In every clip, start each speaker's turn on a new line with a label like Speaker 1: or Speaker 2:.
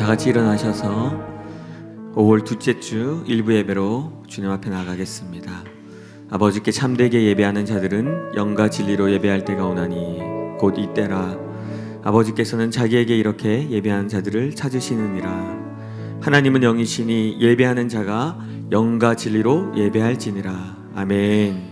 Speaker 1: 같이 일어나셔서 5월 둘째 주 일부 예배로 주님 앞에 나가겠습니다. 아버지께 참되게 예배하는 자들은 영과 진리로 예배할 때가 오나니 곧 이때라. 아버지께서는 자기에게 이렇게 예배하는 자들을 찾으시느니라. 하나님은 영이시니 예배하는 자가 영과 진리로 예배할지니라. 아멘.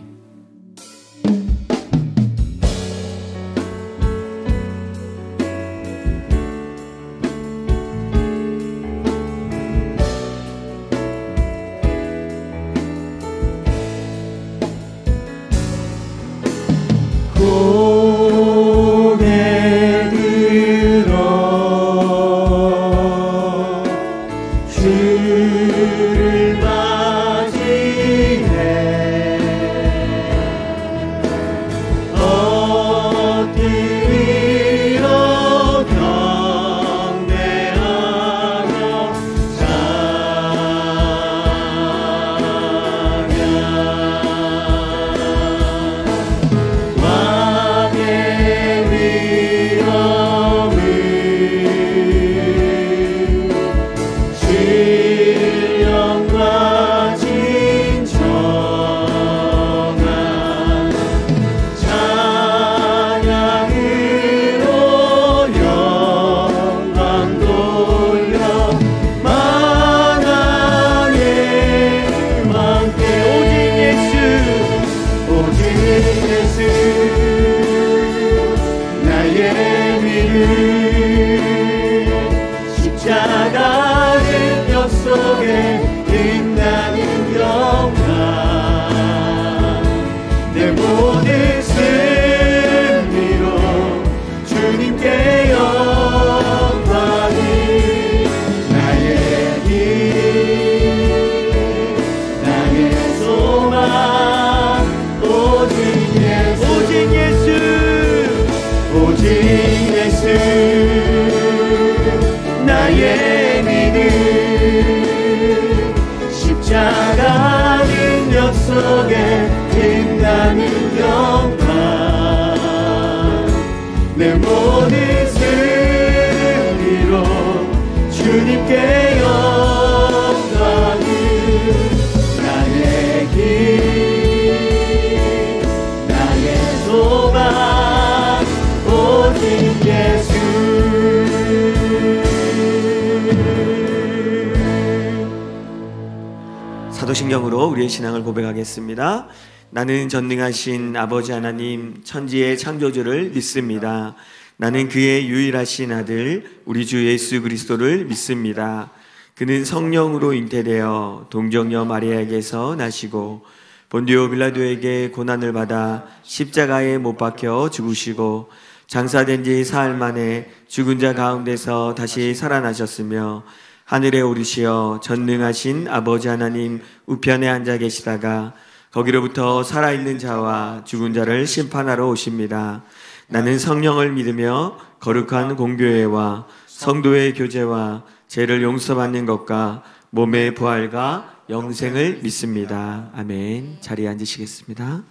Speaker 2: 내 모든 승리로 주님께 영광을 나의 길 나의 소망 오직 예수.
Speaker 1: 사도신경으로 우리의 신앙을 고백하겠습니다. 나는 전능하신 아버지 하나님 천지의 창조주를 믿습니다. 나는 그의 유일하신 아들 우리 주 예수 그리스도를 믿습니다. 그는 성령으로 잉태되어 동정녀 마리아에게서 나시고 본디오 빌라도에게 고난을 받아 십자가에 못 박혀 죽으시고 장사된 지 사흘 만에 죽은 자 가운데서 다시 살아나셨으며 하늘에 오르시어 전능하신 아버지 하나님 우편에 앉아 계시다가 거기로부터 살아있는 자와 죽은 자를 심판하러 오십니다. 나는 성령을 믿으며 거룩한 공교회와 성도의 교제와 죄를 용서받는 것과 몸의 부활과 영생을 믿습니다. 아멘. 자리에 앉으시겠습니다.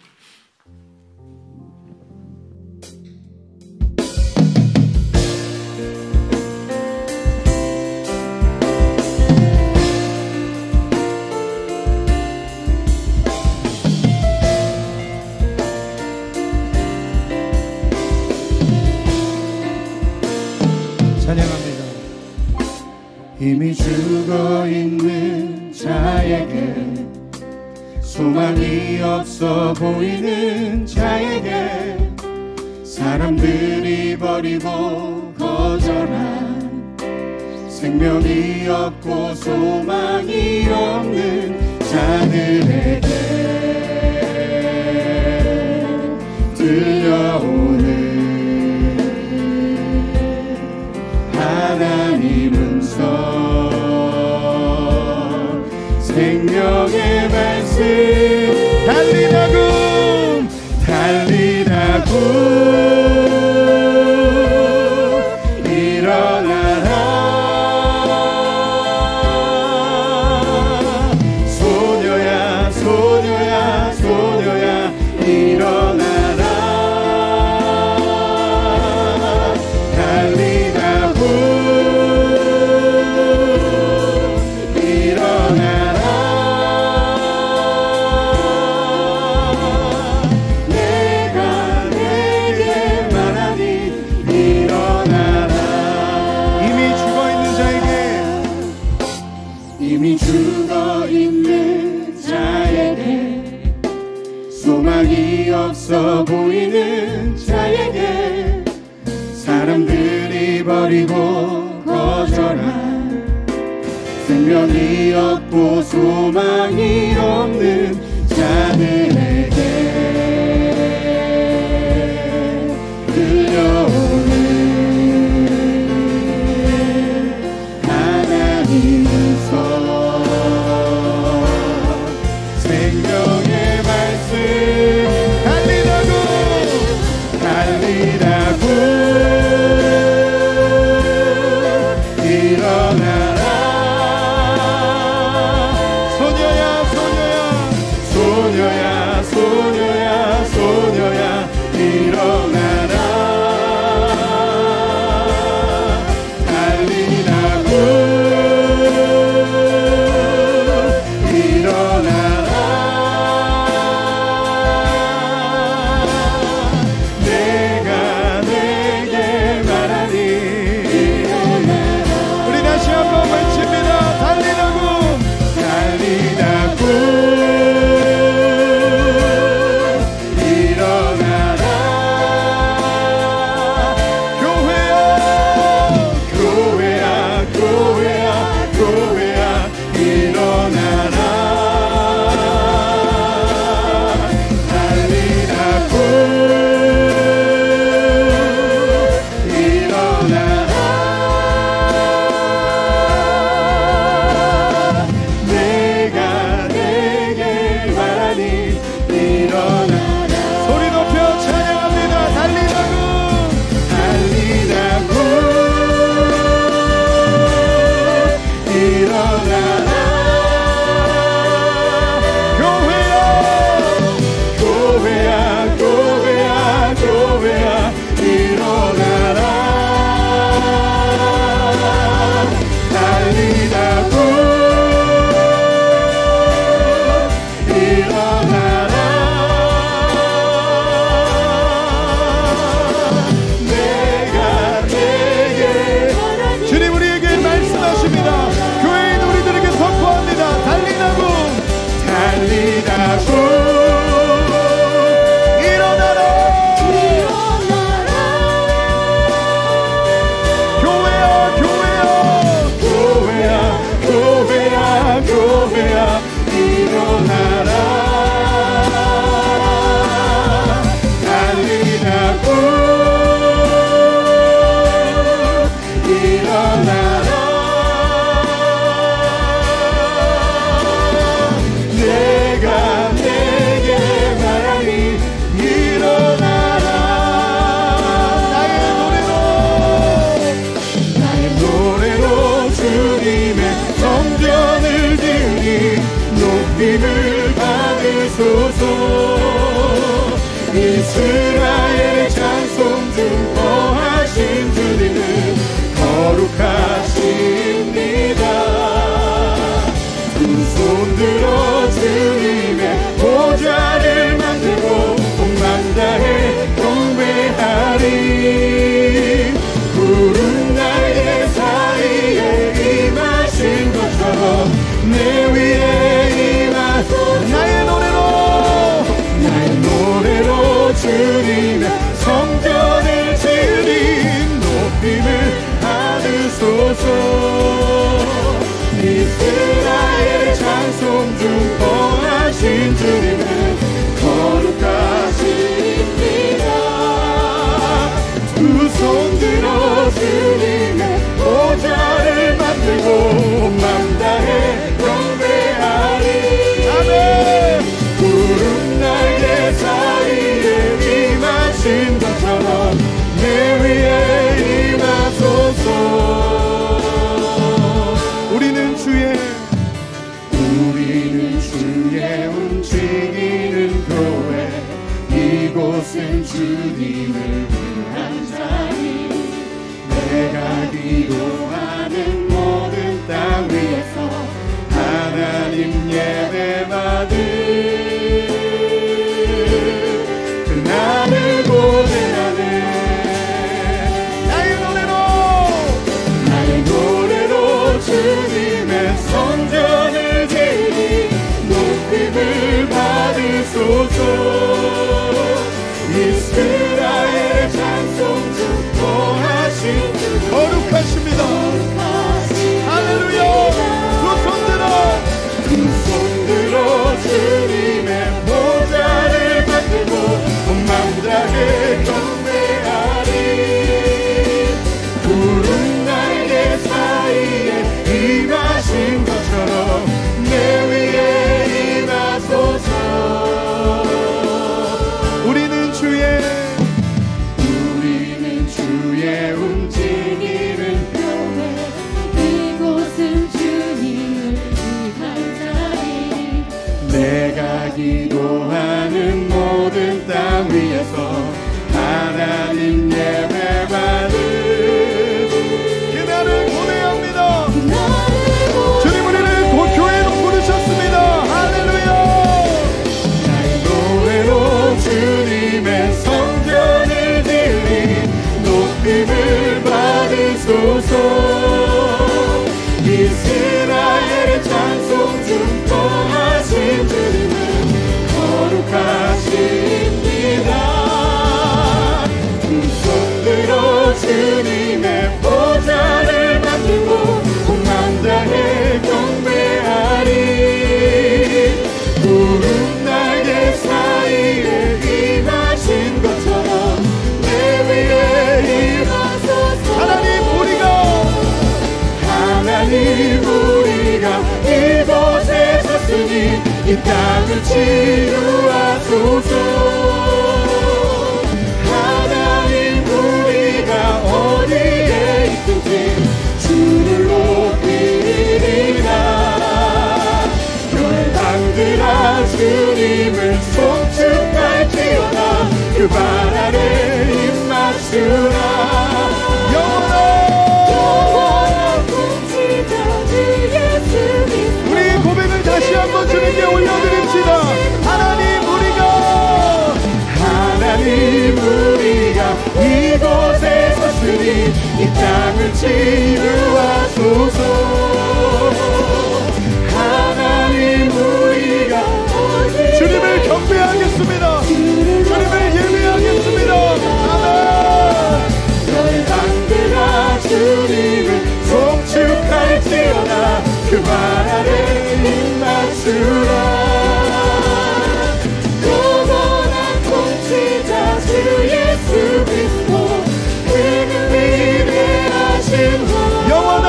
Speaker 2: 이미 죽어있는 자에게 소망이 없어 보이는 자에게 사람들이 버리고 거절한 생명이 없고 소망이 없는 자들에게 들려오는 하나님 음성 생명의 말씀 달리라고 달리라고 일어나라 소녀야 소녀야 없어 보이는 자에게 사람들이 버리고 거절한 생명이 없고 소망이 없는 자들에게 들려오는 하나님의 선 생명의 말씀 달리라고 일어나라 소녀야 일어나라 달리라고 일어나라 내가 내게 말하니 일어나라 우리 다시 한번 외칩니다. 달리라고 이스라엘의 찬송 증거하신 주님은 거룩하십니다. 두 손 들어 주님의 보좌를 만들고 온 맘 다해 경배하리. 구름 날개 사이에 임하신 것처럼 내 위에 임하소서. 나의 노래로 주님의 성전을 지으리. 높임을 받으소서. 이스라엘의 찬송 증거하신 주님은 거룩하십니다. 두 손 들어 주님의 보좌를 만들고 맘 다해 경배하리. 아멘. 구름 날개 사이에 임하신 것처럼 내 위에 임하소서. 우리는 주의 움직이는 교회. 이곳은 주님을 위한 자리. 내가 기도하는 모든 땅 위에서 하나님 예배 받을 그날을 고대하네. 나의 노래로 주님의 성전을 지으리. 높임을 받으소서. 땅 위에서 하나님 예배받은 그날을 고대합니다. 주님 우리를 교회로 부르셨습니다. 할렐루야. 나의 노래로 주님의 성전을 드리 높임을 받으소서. 이스라엘의 찬송 중보하신 주님은 거룩하십니다. 두 손 들어 주님의 보좌를 만들고 온 마음 다해 경배하리. 구름 날개 사이에 임하신 것처럼 내 위에 임하소서. 하나님 우리가 이곳에 섰으니 이 땅을 치유하소서. 하나님 우리가 어디에 있든지 주를 높이리라. 열방들아 주님을 송축할지어다. 그 발 아래 입 맞추라. 우리의 고백을 다시 한번 주님께 올려드립시다. 하나님 우리가 이곳에 섰으니 이 땅을 치유하소서. 하나님 우리가 주님을 경배하겠습니다. 주님을 예배하겠습니다. 아멘. 열방들아 주님을 송축할지어다. 그 발 아래 입 맞추라. 영원한 통치자 주 예수 그리스도 그는 위대하신 왕. 영원한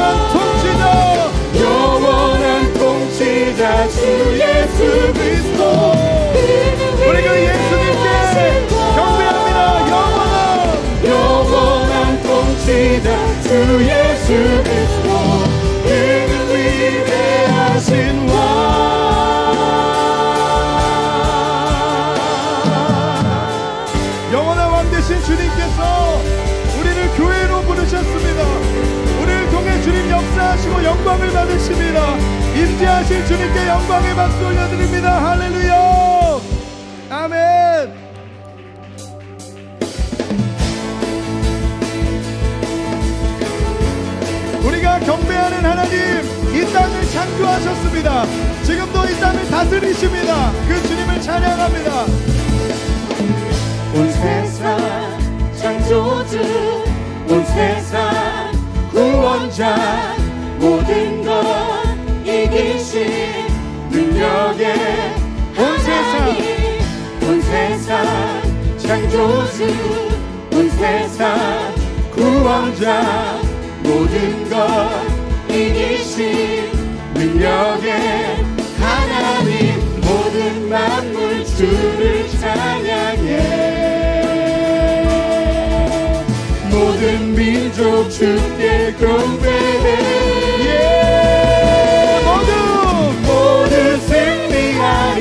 Speaker 2: 통치자 주 예수 그리스도 우리가 예수님께 경배합니다. 영원한 통치자 주 예수 그리스도 그는 위대하신 왕. 영원한 왕 되신 주님께서 우리를 교회로 부르셨습니다. 우리를 통해 주님 역사하시고 영광을 받으십니다. 임재하신 주님께 영광의 박수 올려드립니다. 할렐루야. 아멘. 우리가 경배하는 하나님, 이 땅을 창조하셨습니다. 지금도 이 땅을 다스리십니다. 그 주님을 찬양합니다. 온 세상 창조주, 온 세상 구원자, 모든 것 이기신 능력의 온 세상 창조주, 온 세상 구원자, 모든 것 이기신 능력의 하나님, 모든 만물 주를 찬양해. 모든 민족 주께 경배해. 모두 승리하리.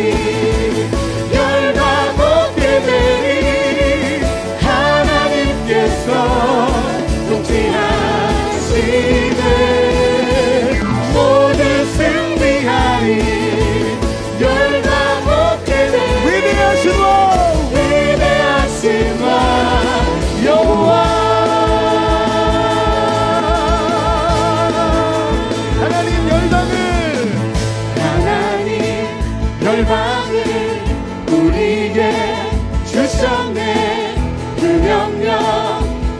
Speaker 2: 열방 얻게 되리. 하나님께서 통치하시네. 모두 승리하리. 열방 얻게 되리. 위대하신 왕 여호와. 열방을 우리에게 주셨네. 그 명령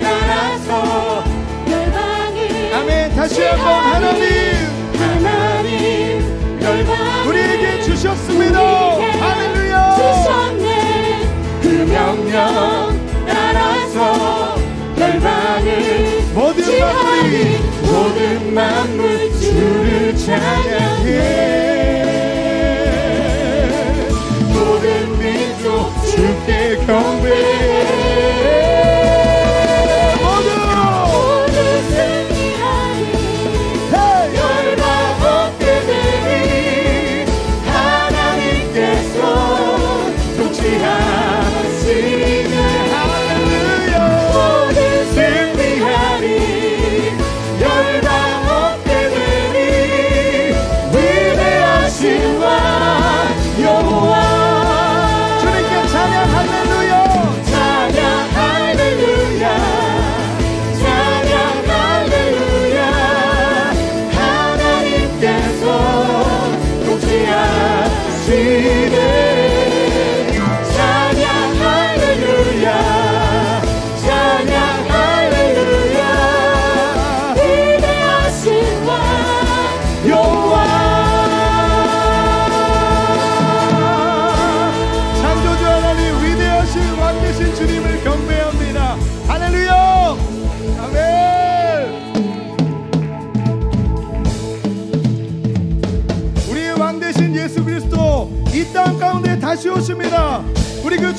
Speaker 2: 따라서 열방을 아멘. 다시 한번 하나님 열방 우리에게 주셨습니다. 할렐루야. 주셨네. 그 명령 따라서 열방을 모든 만물 주를 찬양해. 모든 민족 주께 경배해. 모두 승리하리. 열방 얻게 되리. 하나님께서 통치하시네.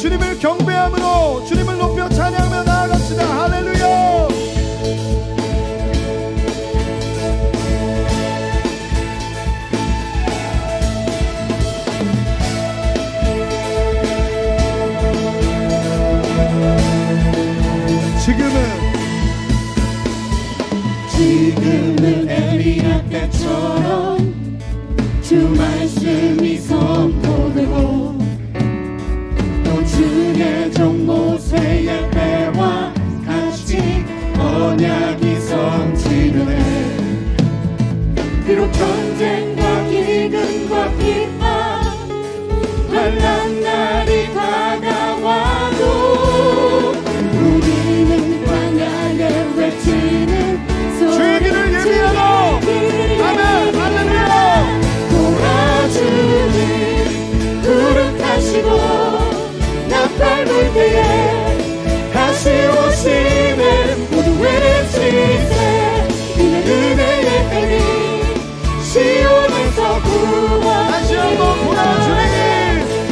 Speaker 2: 주님을 경배함으로 주님을 높여 찬양하며 나아갑시다. 할렐루야.
Speaker 3: 지금은 엘리야 때처럼 주 말씀이 선포되고 또 주의 종 모세의 때와 같이 언약이 성취되네. 비록 전쟁과 기근과 비판 환난 날이 다가와도 우리는 광야에 외치는
Speaker 2: 주의 길을 예비하라. 아멘. 할렐루야.
Speaker 3: 도와주니 구름 타시고 나팔 불 때에 다시 오시네. 모두 외치세. 이는 은혜의 해니 시온에서 구원이나네.
Speaker 2: 다시 한번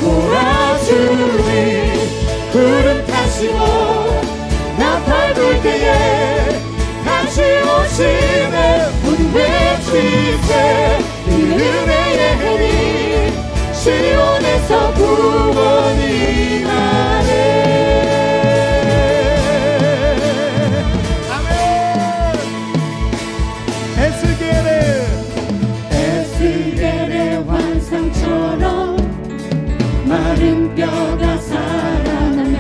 Speaker 3: 도와주니 구름 타시고 나팔 불 때에 다시 오시네. 모두 외치세. 이는 은혜의 해니 시온에서 구원이 나네.
Speaker 2: 아멘.
Speaker 3: 에스겔의 환상처럼 마른 뼈가 살아나며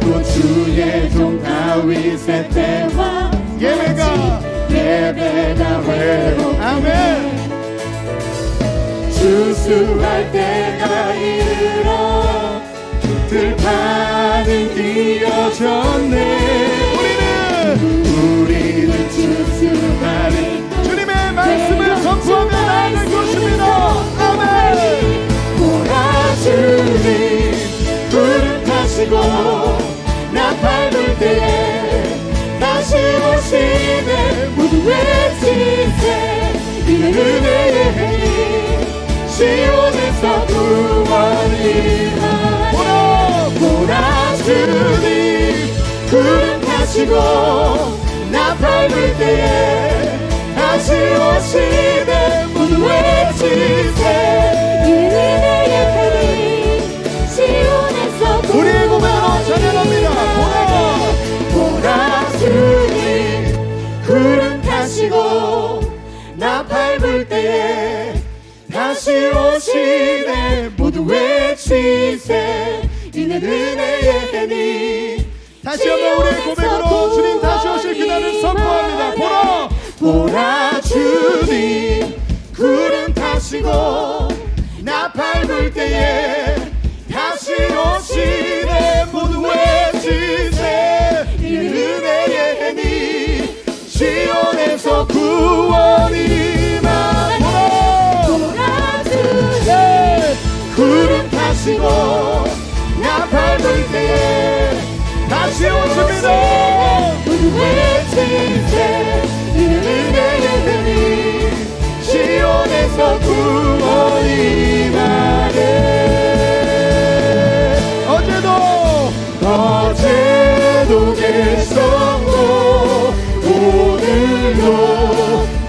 Speaker 3: 또 주의 종 다윗의 때와
Speaker 2: 예배가
Speaker 3: 회복되네.
Speaker 2: 아멘.
Speaker 3: 주수할 때가 이르러 들판은 띄어졌네. 우리는 주수하리.
Speaker 2: 주님의 말씀을 선포하며 나아갈 것입니다. 아멘.
Speaker 3: 몰아주니 구름 타시고 나팔 불 때에 다시 오시네. 모두 외치세. 이는 은혜의 해니 시온에서 구원이 나네. 몰아주니 구름 타시고 나팔 불 때에 다시 오시네. 모두 외치세. 이는 은혜의 해니 시온에서
Speaker 2: 우리의 고백으로 찬양합니다.
Speaker 3: 몰아주니 구름 타시고 나팔 불 때에 다시 오시네. 모두 외치세. 이는 은혜의 해니.
Speaker 2: 다시 한번 우리의 고백으로 주님 다시 오실 그날을 선포합니다.
Speaker 3: 몰아주니 구름 타시고 나팔 불 때에 다시 오시네. 모두 외치세. 이는 은혜의 해니 시온에서 구원이 나네. 몰아주니 구름 타시고 나팔 불 때에 다시 오십니다. 모두 외치세. 이는 은혜의 해니 시온에서 구원이 나네. 어제도 계셨고 오늘도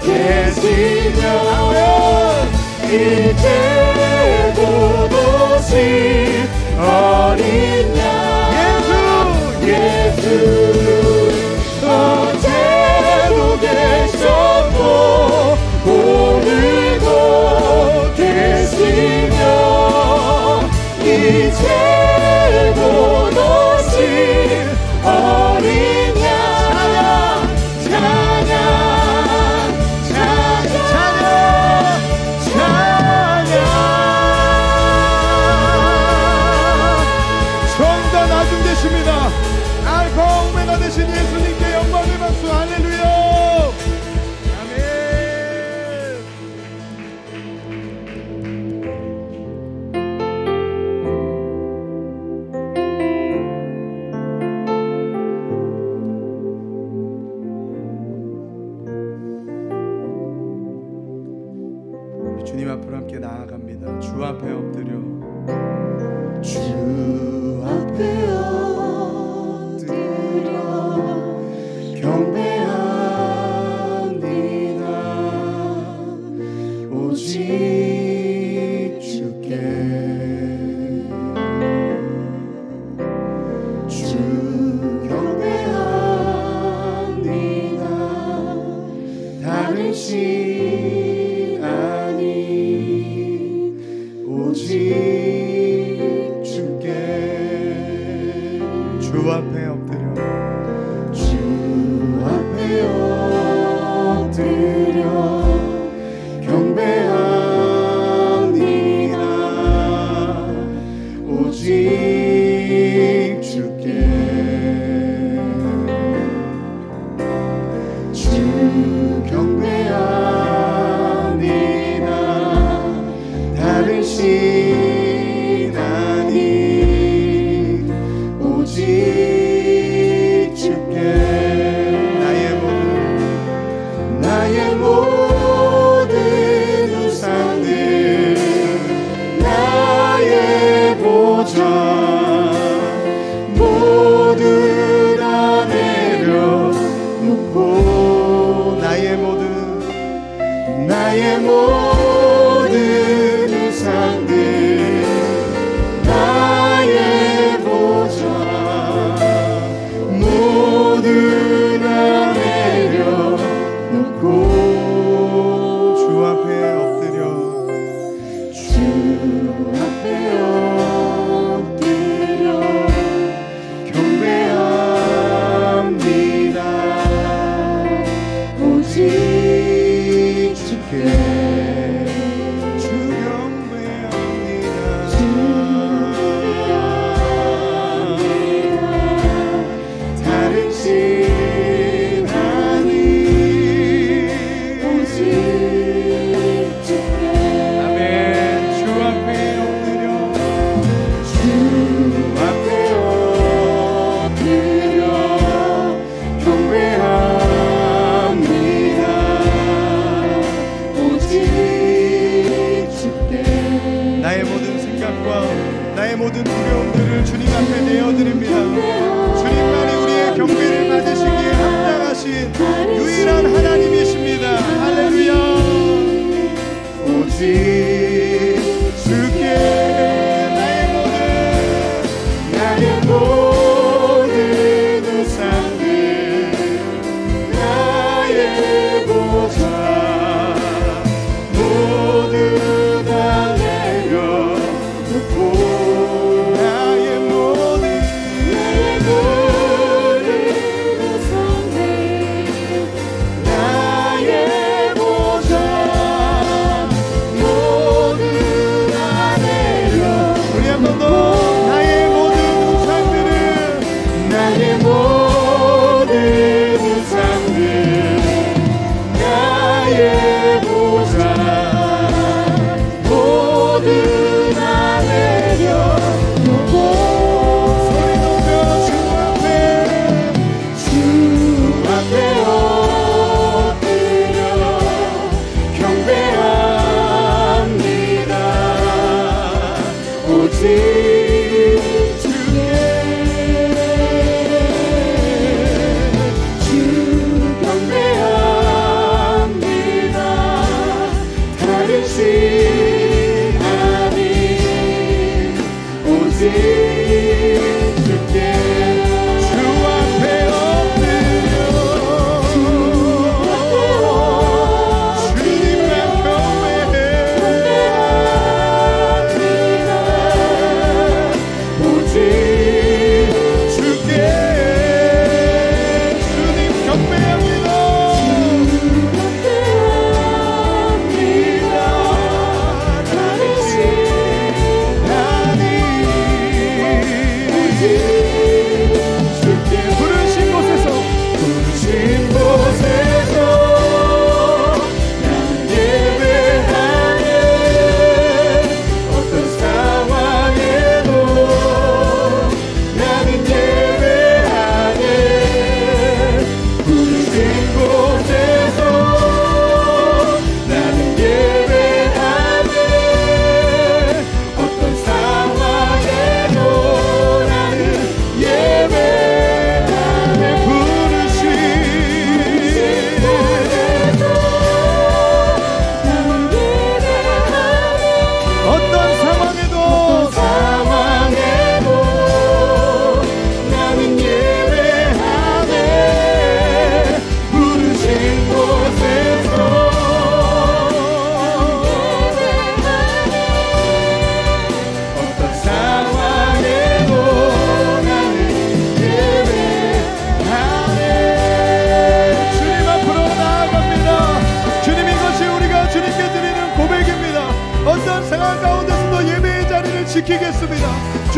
Speaker 3: 계시며 이제도 오신 어린 양 예수 어제도 계셨고 오늘도 계시며 이제도 오신 어린 양 찬양 찬양 찬양
Speaker 2: 처음과 나중 되십니다. 알파 오메가 되신 예수님께 영광의 박수. 할렐루야. 아멘. 주님 앞으로 함께 나아갑니다. 주 앞에 엎드려
Speaker 3: 주
Speaker 2: 주 앞에 엎드려
Speaker 3: 주 앞에 엎드려 경배합니다. 오직 주께 주 경배합니다. 다른 신 아닌 오직 주께 나의 모든 우상들 나의 보좌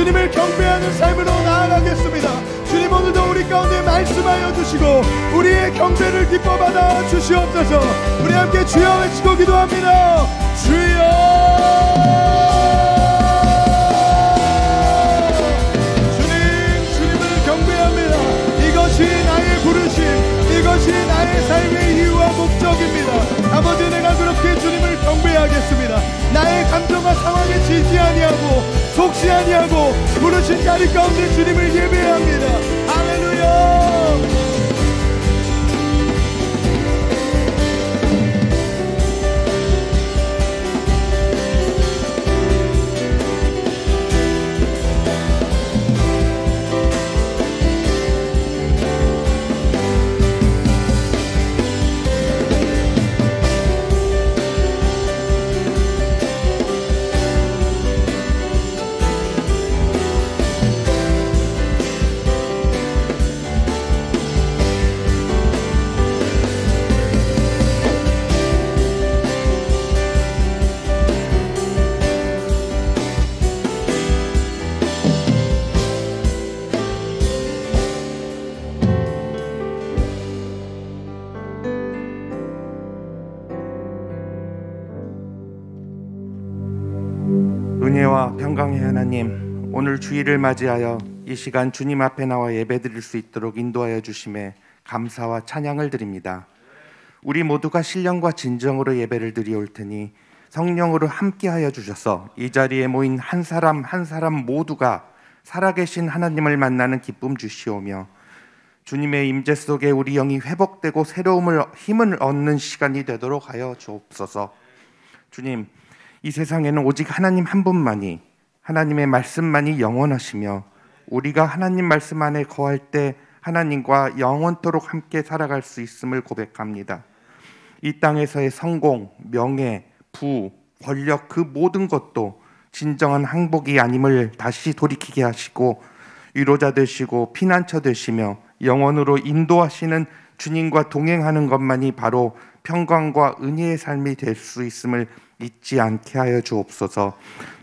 Speaker 2: 주님을 경배하는 삶으로 나아가겠습니다. 주님 오늘도 우리 가운데 말씀하여 주시고 우리의 경배를 기뻐받아 주시옵소서. 우리 함께 주여 외치고 기도합니다. 주여. 이것이 나의 부르심, 이것이 나의 삶의 이유와 목적입니다. 아버지, 내가 그렇게 주님을 경배하겠습니다. 나의 감정과 상황에 지지 아니하고 속지 아니하고 부르신 자리 가운데 주님을 예배합니다. 할렐루야.
Speaker 4: 은혜와 평강의 하나님, 오늘 주일을 맞이하여 이 시간 주님 앞에 나와 예배드릴 수 있도록 인도하여 주심에 감사와 찬양을 드립니다. 우리 모두가 신령과 진정으로 예배를 드리올 테니 성령으로 함께하여 주셔서 이 자리에 모인 한 사람 한 사람 모두가 살아계신 하나님을 만나는 기쁨 주시오며, 주님의 임재 속에 우리 영이 회복되고 새로움을 힘을 얻는 시간이 되도록 하여 주옵소서. 주님, 이 세상에는 오직 하나님 한 분만이, 하나님의 말씀만이 영원하시며 우리가 하나님 말씀 안에 거할 때 하나님과 영원토록 함께 살아갈 수 있음을 고백합니다. 이 땅에서의 성공, 명예, 부, 권력 그 모든 것도 진정한 행복이 아님을 다시 돌이키게 하시고 위로자 되시고 피난처 되시며 영원으로 인도하시는 주님과 동행하는 것만이 바로 평강과 은혜의 삶이 될 수 있음을 잊지 않게 하여 주옵소서.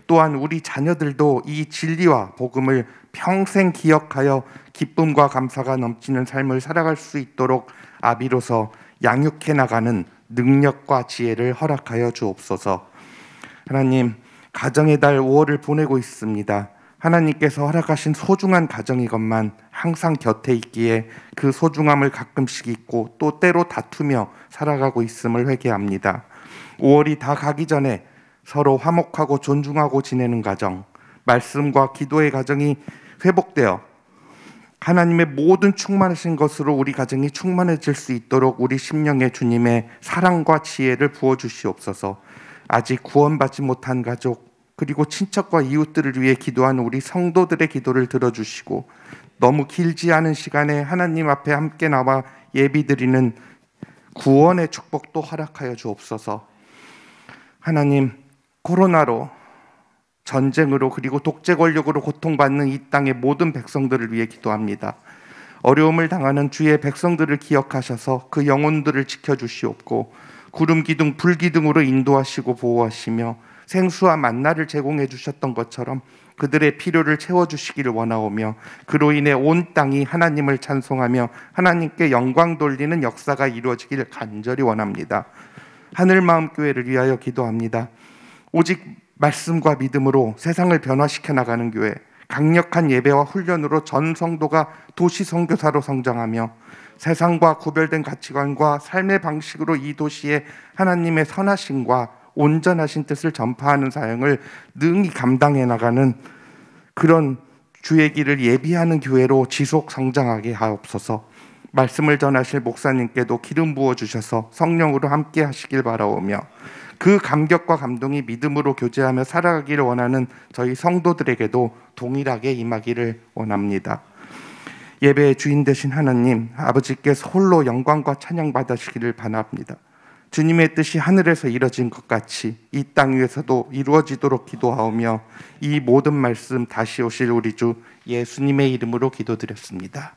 Speaker 4: 또한 우리 자녀들도 이 진리와 복음을 평생 기억하여 기쁨과 감사가 넘치는 삶을 살아갈 수 있도록 아비로서 양육해 나가는 능력과 지혜를 허락하여 주옵소서. 하나님, 가정의 달 5월을 보내고 있습니다. 하나님께서 허락하신 소중한 가정이건만 항상 곁에 있기에 그 소중함을 가끔씩 잊고 또 때로 다투며 살아가고 있음을 회개합니다. 5월이 다 가기 전에 서로 화목하고 존중하고 지내는 가정, 말씀과 기도의 가정이 회복되어 하나님의 모든 충만하신 것으로 우리 가정이 충만해질 수 있도록 우리 심령에 주님의 사랑과 지혜를 부어주시옵소서. 아직 구원받지 못한 가족 그리고 친척과 이웃들을 위해 기도하는 우리 성도들의 기도를 들어주시고, 너무 길지 않은 시간에 하나님 앞에 함께 나와 예비드리는 구원의 축복도 허락하여 주옵소서. 하나님, 코로나로, 전쟁으로 그리고 독재 권력으로 고통받는 이 땅의 모든 백성들을 위해 기도합니다. 어려움을 당하는 주의 백성들을 기억하셔서 그 영혼들을 지켜주시옵고, 구름 기둥 불 기둥으로 인도하시고 보호하시며 생수와 만나를 제공해 주셨던 것처럼 그들의 필요를 채워주시기를 원하오며, 그로 인해 온 땅이 하나님을 찬송하며 하나님께 영광 돌리는 역사가 이루어지기를 간절히 원합니다. 하늘마음교회를 위하여 기도합니다. 오직 말씀과 믿음으로 세상을 변화시켜 나가는 교회, 강력한 예배와 훈련으로 전 성도가 도시 선교사로 성장하며 세상과 구별된 가치관과 삶의 방식으로 이 도시에 하나님의 선하심과 온전하신 뜻을 전파하는 사역을 능히 감당해 나가는 그런 주의 길을 예비하는 교회로 지속 성장하게 하옵소서. 말씀을 전하실 목사님께도 기름 부어주셔서 성령으로 함께 하시길 바라오며, 그 감격과 감동이 믿음으로 교제하며 살아가기를 원하는 저희 성도들에게도 동일하게 임하기를 원합니다. 예배의 주인 되신 하나님, 아버지께서 홀로 영광과 찬양 받으시기를 바랍니다. 주님의 뜻이 하늘에서 이루어진 것 같이 이 땅 위에서도 이루어지도록 기도하오며, 이 모든 말씀 다시 오실 우리 주 예수님의 이름으로 기도드렸습니다.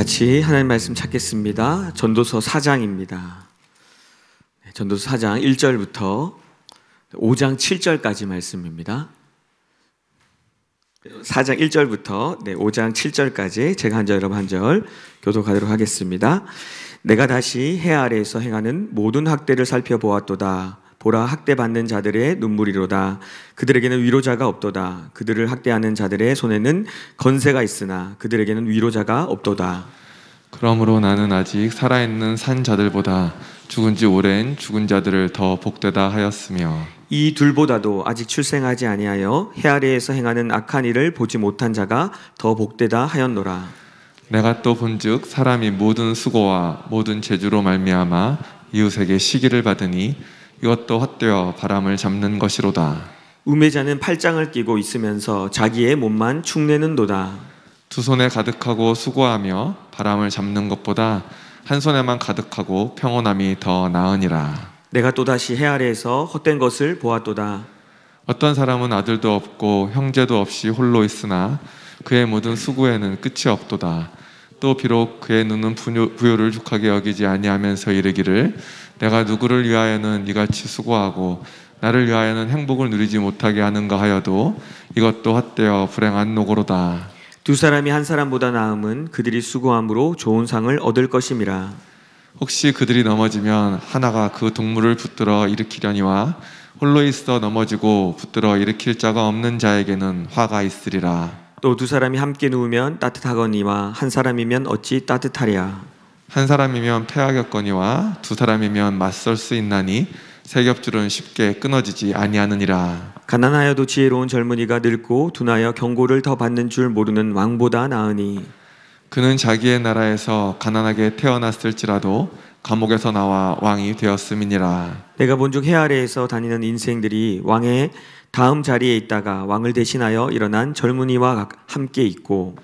Speaker 1: 같이 하나님 말씀 찾겠습니다. 전도서 4장입니다. 전도서 4장 1절부터 5장 7절까지 말씀입니다. 4장 1절부터 5장 7절까지 제가 한 절 여러분 한 절 교독하도록 하겠습니다. 내가 다시 해 아래에서 행하는 모든 학대를 살펴보았도다. 보라, 학대받는 자들의 눈물이로다. 그들에게는 위로자가 없도다. 그들을 학대하는 자들의 손에는 건세가 있으나 그들에게는 위로자가 없도다.
Speaker 5: 그러므로 나는 아직 살아있는 산 자들보다 죽은 지 오랜 죽은 자들을 더 복되다 하였으며
Speaker 1: 이 둘보다도 아직 출생하지 아니하여 해 아래에서 행하는 악한 일을 보지 못한 자가 더 복되다 하였노라.
Speaker 5: 내가 또 본즉 사람이 모든 수고와 모든 재주로 말미암아 이웃에게 시기를 받으니 이것도 헛되어 바람을 잡는 것이로다.
Speaker 1: 우매자는 팔짱을 끼고 있으면서 자기의 몸만 축내는도다.
Speaker 5: 두 손에 가득하고 수고하며 바람을 잡는 것보다 한 손에만 가득하고 평온함이 더 나으니라.
Speaker 1: 내가 또다시 해 아래에서 헛된 것을 보았도다.
Speaker 5: 어떤 사람은 아들도 없고 형제도 없이 홀로 있으나 그의 모든 수고에는 끝이 없도다. 또 비록 그의 눈은 부요를 족하게 여기지 아니하면서 이르기를 내가 누구를 위하여는 이같이 수고하고 나를 위하여는 행복을 누리지 못하게 하는가 하여도 이것도 헛되어 불행한 노고로다.
Speaker 1: 두 사람이 한 사람보다 나음은 그들이 수고함으로 좋은 상을 얻을 것임이라.
Speaker 5: 혹시 그들이 넘어지면 하나가 그 동물을 붙들어 일으키려니와 홀로 있어 넘어지고 붙들어 일으킬 자가 없는 자에게는 화가 있으리라.
Speaker 1: 또 두 사람이 함께 누우면 따뜻하거니와 한 사람이면 어찌 따뜻하랴.
Speaker 5: 한 사람이면 패하겠거니와 두 사람이면 맞설 수 있나니 세 겹줄은 쉽게 끊어지지 아니하느니라.
Speaker 1: 가난하여도 지혜로운 젊은이가 늙고 둔하여 경고를 더 받는 줄 모르는 왕보다 나으니
Speaker 5: 그는 자기의 나라에서 가난하게 태어났을지라도 감옥에서 나와 왕이 되었음이니라.
Speaker 1: 내가 본즉 해 아래에서 다니는 인생들이 왕의 다음 자리에 있다가 왕을 대신하여 일어난 젊은이와 함께 있고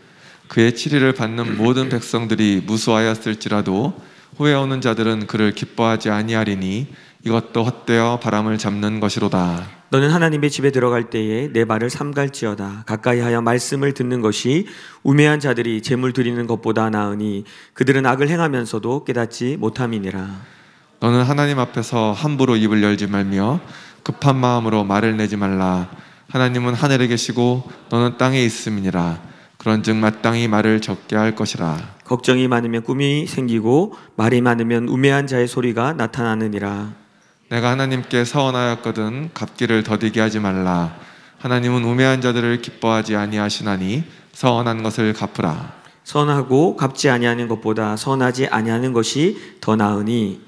Speaker 5: 그의 치리를 받는 모든 백성들이 무수하였을지라도 후에 오는 자들은 그를 기뻐하지 아니하리니 이것도 헛되어 바람을 잡는 것이로다.
Speaker 1: 너는 하나님의 집에 들어갈 때에 내 발을 삼갈지어다. 가까이 하여 말씀을 듣는 것이 우매한 자들이 재물 드리는 것보다 나으니 그들은 악을 행하면서도 깨닫지 못함이니라.
Speaker 5: 너는 하나님 앞에서 함부로 입을 열지 말며 급한 마음으로 말을 내지 말라. 하나님은 하늘에 계시고 너는 땅에 있음이니라. 그런즉 마땅히 말을 적게 할 것이라.
Speaker 1: 걱정이 많으면 꿈이 생기고 말이 많으면 우매한 자의 소리가 나타나느니라.
Speaker 5: 내가 하나님께 서원하였거든 갚기를 더디게 하지 말라. 하나님은 우매한 자들을 기뻐하지 아니하시나니 서원한 것을 갚으라.
Speaker 1: 선하고 갚지 아니하는 것보다 선하지 아니하는 것이 더 나으니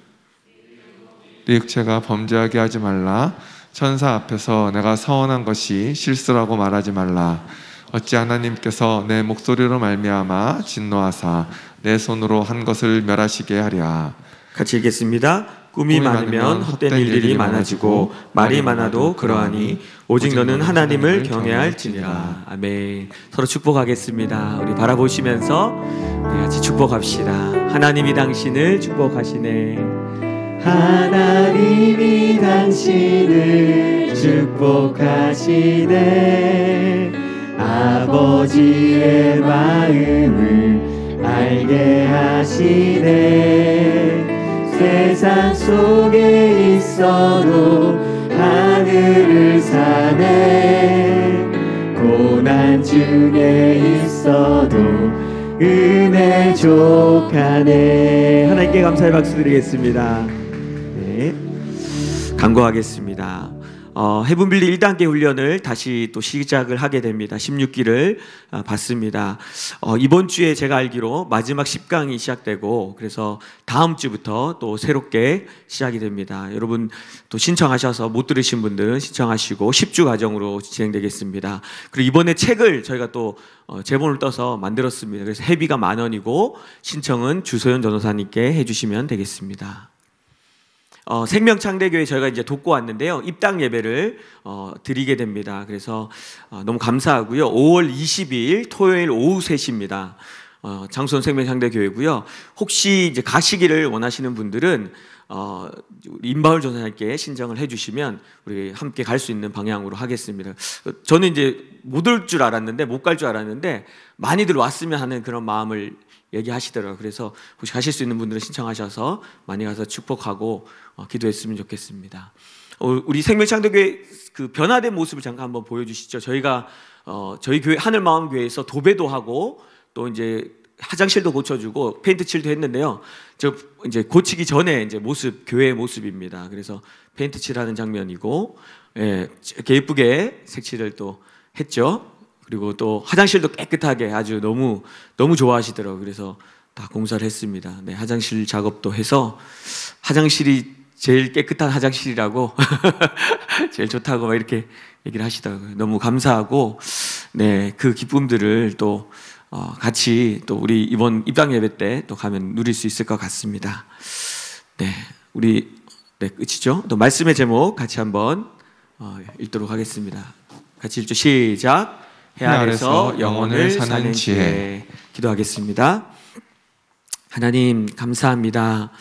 Speaker 5: 네 육체가 범죄하게 하지 말라. 천사 앞에서 내가 서원한 것이 실수라고 말하지 말라. 어찌 하나님께서 내 목소리로 말미암아 진노하사 내 손으로 한 것을 멸하시게 하랴.
Speaker 1: 같이 읽겠습니다. 꿈이 많으면 헛된 일들이 많아지고 말이 많아도 그러하니 오직 너는 하나님을 경외할지니라. 아멘. 서로 축복하겠습니다. 우리 바라보시면서 우리 같이 축복합시다. 하나님이 당신을 축복하시네.
Speaker 3: 하나님이 당신을 축복하시네. 아버지의 마음을 알게 하시네. 세상 속에 있어도 하늘을 사네. 고난 중에 있어도 은혜 족하네.
Speaker 1: 하나님께 감사의 박수 드리겠습니다. 네, 간구하겠습니다. 헤븐빌리 1단계 훈련을 다시 또 시작을 하게 됩니다. 16기를 받습니다. 이번 주에 제가 알기로 마지막 10강이 시작되고 그래서 다음 주부터 또 새롭게 시작이 됩니다. 여러분 또 신청하셔서 못 들으신 분들은 신청하시고 10주 과정으로 진행되겠습니다. 그리고 이번에 책을 저희가 또 제본을 떠서 만들었습니다. 그래서 회비가 10,000원이고 신청은 주소연 전도사님께 해주시면 되겠습니다. 생명창대교회 저희가 이제 돕고 왔는데요. 입당 예배를 드리게 됩니다. 그래서 너무 감사하고요. 5월 22일 토요일 오후 3시입니다. 장수원 생명창대교회고요. 혹시 이제 가시기를 원하시는 분들은 임바울 전사님께 신청을 해주시면 우리 함께 갈 수 있는 방향으로 하겠습니다. 저는 이제 못 올 줄 알았는데 못 갈 줄 알았는데 많이들 왔으면 하는 그런 마음을 얘기하시더라고요. 그래서 혹시 가실 수 있는 분들은 신청하셔서 많이 가서 축복하고 기도했으면 좋겠습니다. 우리 생명창조교회 그 변화된 모습을 잠깐 한번 보여주시죠. 저희가 저희 교회 하늘마음교회에서 도배도 하고 또 이제 화장실도 고쳐주고 페인트 칠도 했는데요. 저 이제 고치기 전에 이제 교회의 모습입니다. 그래서 페인트 칠하는 장면이고, 예, 이렇게 예쁘게 색칠을 또 했죠. 그리고 또 화장실도 깨끗하게 아주 너무 좋아하시더라고요. 그래서 다 공사를 했습니다. 네, 화장실 작업도 해서 화장실이 제일 깨끗한 화장실이라고 제일 좋다고 막 이렇게 얘기를 하시더라고요. 너무 감사하고, 네, 그 기쁨들을 또 같이 또 우리 이번 입당 예배 때 또 가면 누릴 수 있을 것 같습니다. 네, 네, 끝이죠. 또 말씀의 제목 같이 한번 읽도록 하겠습니다. 같이 읽죠. 시작. 해 아래서 영혼을 사는 지혜. 기도하겠습니다. 하나님 감사합니다.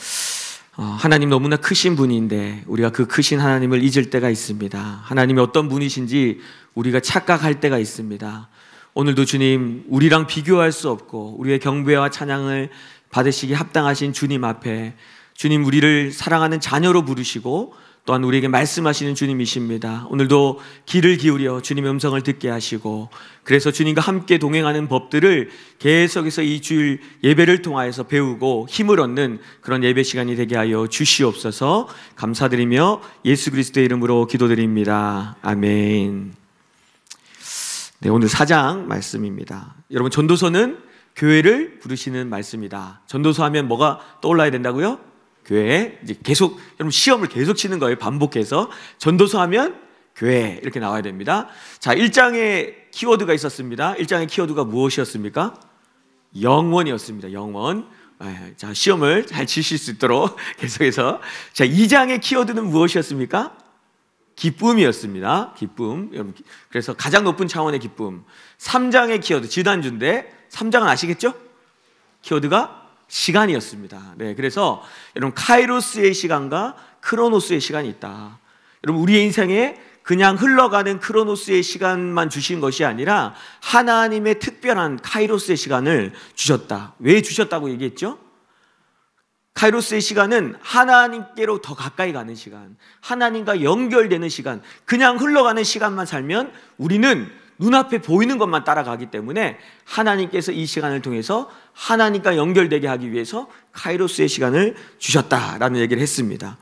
Speaker 1: 하나님 너무나 크신 분인데 우리가 그 크신 하나님을 잊을 때가 있습니다. 하나님이 어떤 분이신지 우리가 착각할 때가 있습니다. 오늘도 주님, 우리랑 비교할 수 없고 우리의 경배와 찬양을 받으시기 합당하신 주님 앞에, 주님 우리를 사랑하는 자녀로 부르시고 또한 우리에게 말씀하시는 주님이십니다. 오늘도 귀를 기울여 주님의 음성을 듣게 하시고, 그래서 주님과 함께 동행하는 법들을 계속해서 이 주일 예배를 통하여서 배우고 힘을 얻는 그런 예배 시간이 되게 하여 주시옵소서. 감사드리며 예수 그리스도의 이름으로 기도드립니다. 아멘. 네, 오늘 4장 말씀입니다. 여러분, 전도서는 교회를 부르시는 말씀이다. 전도서 하면 뭐가 떠올라야 된다고요? 교회. 이제 계속 여러분 시험을 계속 치는 거예요. 반복해서. 전도서 하면 교회 이렇게 나와야 됩니다. 자, 1장에 키워드가 있었습니다. 1장의 키워드가 무엇이었습니까? 영원이었습니다. 영원. 자, 시험을 잘 치실 수 있도록 계속해서. 자, 2장의 키워드는 무엇이었습니까? 기쁨이었습니다. 기쁨. 그래서 가장 높은 차원의 기쁨. 3장의 키워드 지난주인데 3장은 아시겠죠? 키워드가 시간이었습니다. 네, 그래서 여러분 카이로스의 시간과 크로노스의 시간이 있다. 여러분 우리의 인생에 그냥 흘러가는 크로노스의 시간만 주신 것이 아니라 하나님의 특별한 카이로스의 시간을 주셨다. 왜 주셨다고 얘기했죠? 카이로스의 시간은 하나님께로 더 가까이 가는 시간, 하나님과 연결되는 시간. 그냥 흘러가는 시간만 살면 우리는 눈앞에 보이는 것만 따라가기 때문에 하나님께서 이 시간을 통해서 하나님과 연결되게 하기 위해서 카이로스의 시간을 주셨다라는 얘기를 했습니다.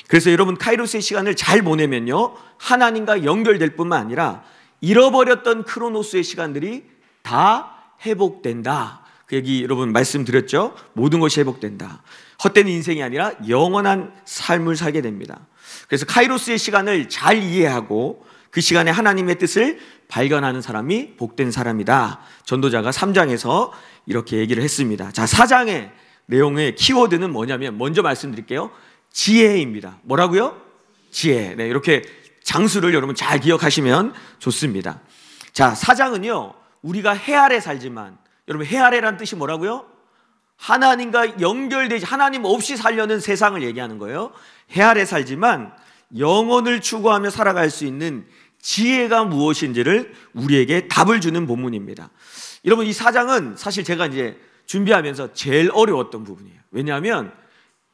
Speaker 1: 그래서 여러분 카이로스의 시간을 잘 보내면요, 하나님과 연결될 뿐만 아니라 잃어버렸던 크로노스의 시간들이 다 회복된다. 그 얘기 여러분 말씀드렸죠? 모든 것이 회복된다. 헛된 인생이 아니라 영원한 삶을 살게 됩니다. 그래서 카이로스의 시간을 잘 이해하고 그 시간에 하나님의 뜻을 발견하는 사람이 복된 사람이다. 전도자가 3장에서 이렇게 얘기를 했습니다. 자, 4장의 내용의 키워드는 뭐냐면 먼저 말씀드릴게요. 지혜입니다. 뭐라고요? 지혜. 네, 이렇게 장수를 여러분 잘 기억하시면 좋습니다. 자, 4장은요 우리가 해 아래 살지만, 여러분 해 아래란 뜻이 뭐라고요? 하나님과 연결되지, 하나님 없이 살려는 세상을 얘기하는 거예요. 해 아래 살지만 영혼을 추구하며 살아갈 수 있는 지혜가 무엇인지를 우리에게 답을 주는 본문입니다. 여러분 이 4장은 사실 제가 이제 준비하면서 제일 어려웠던 부분이에요. 왜냐하면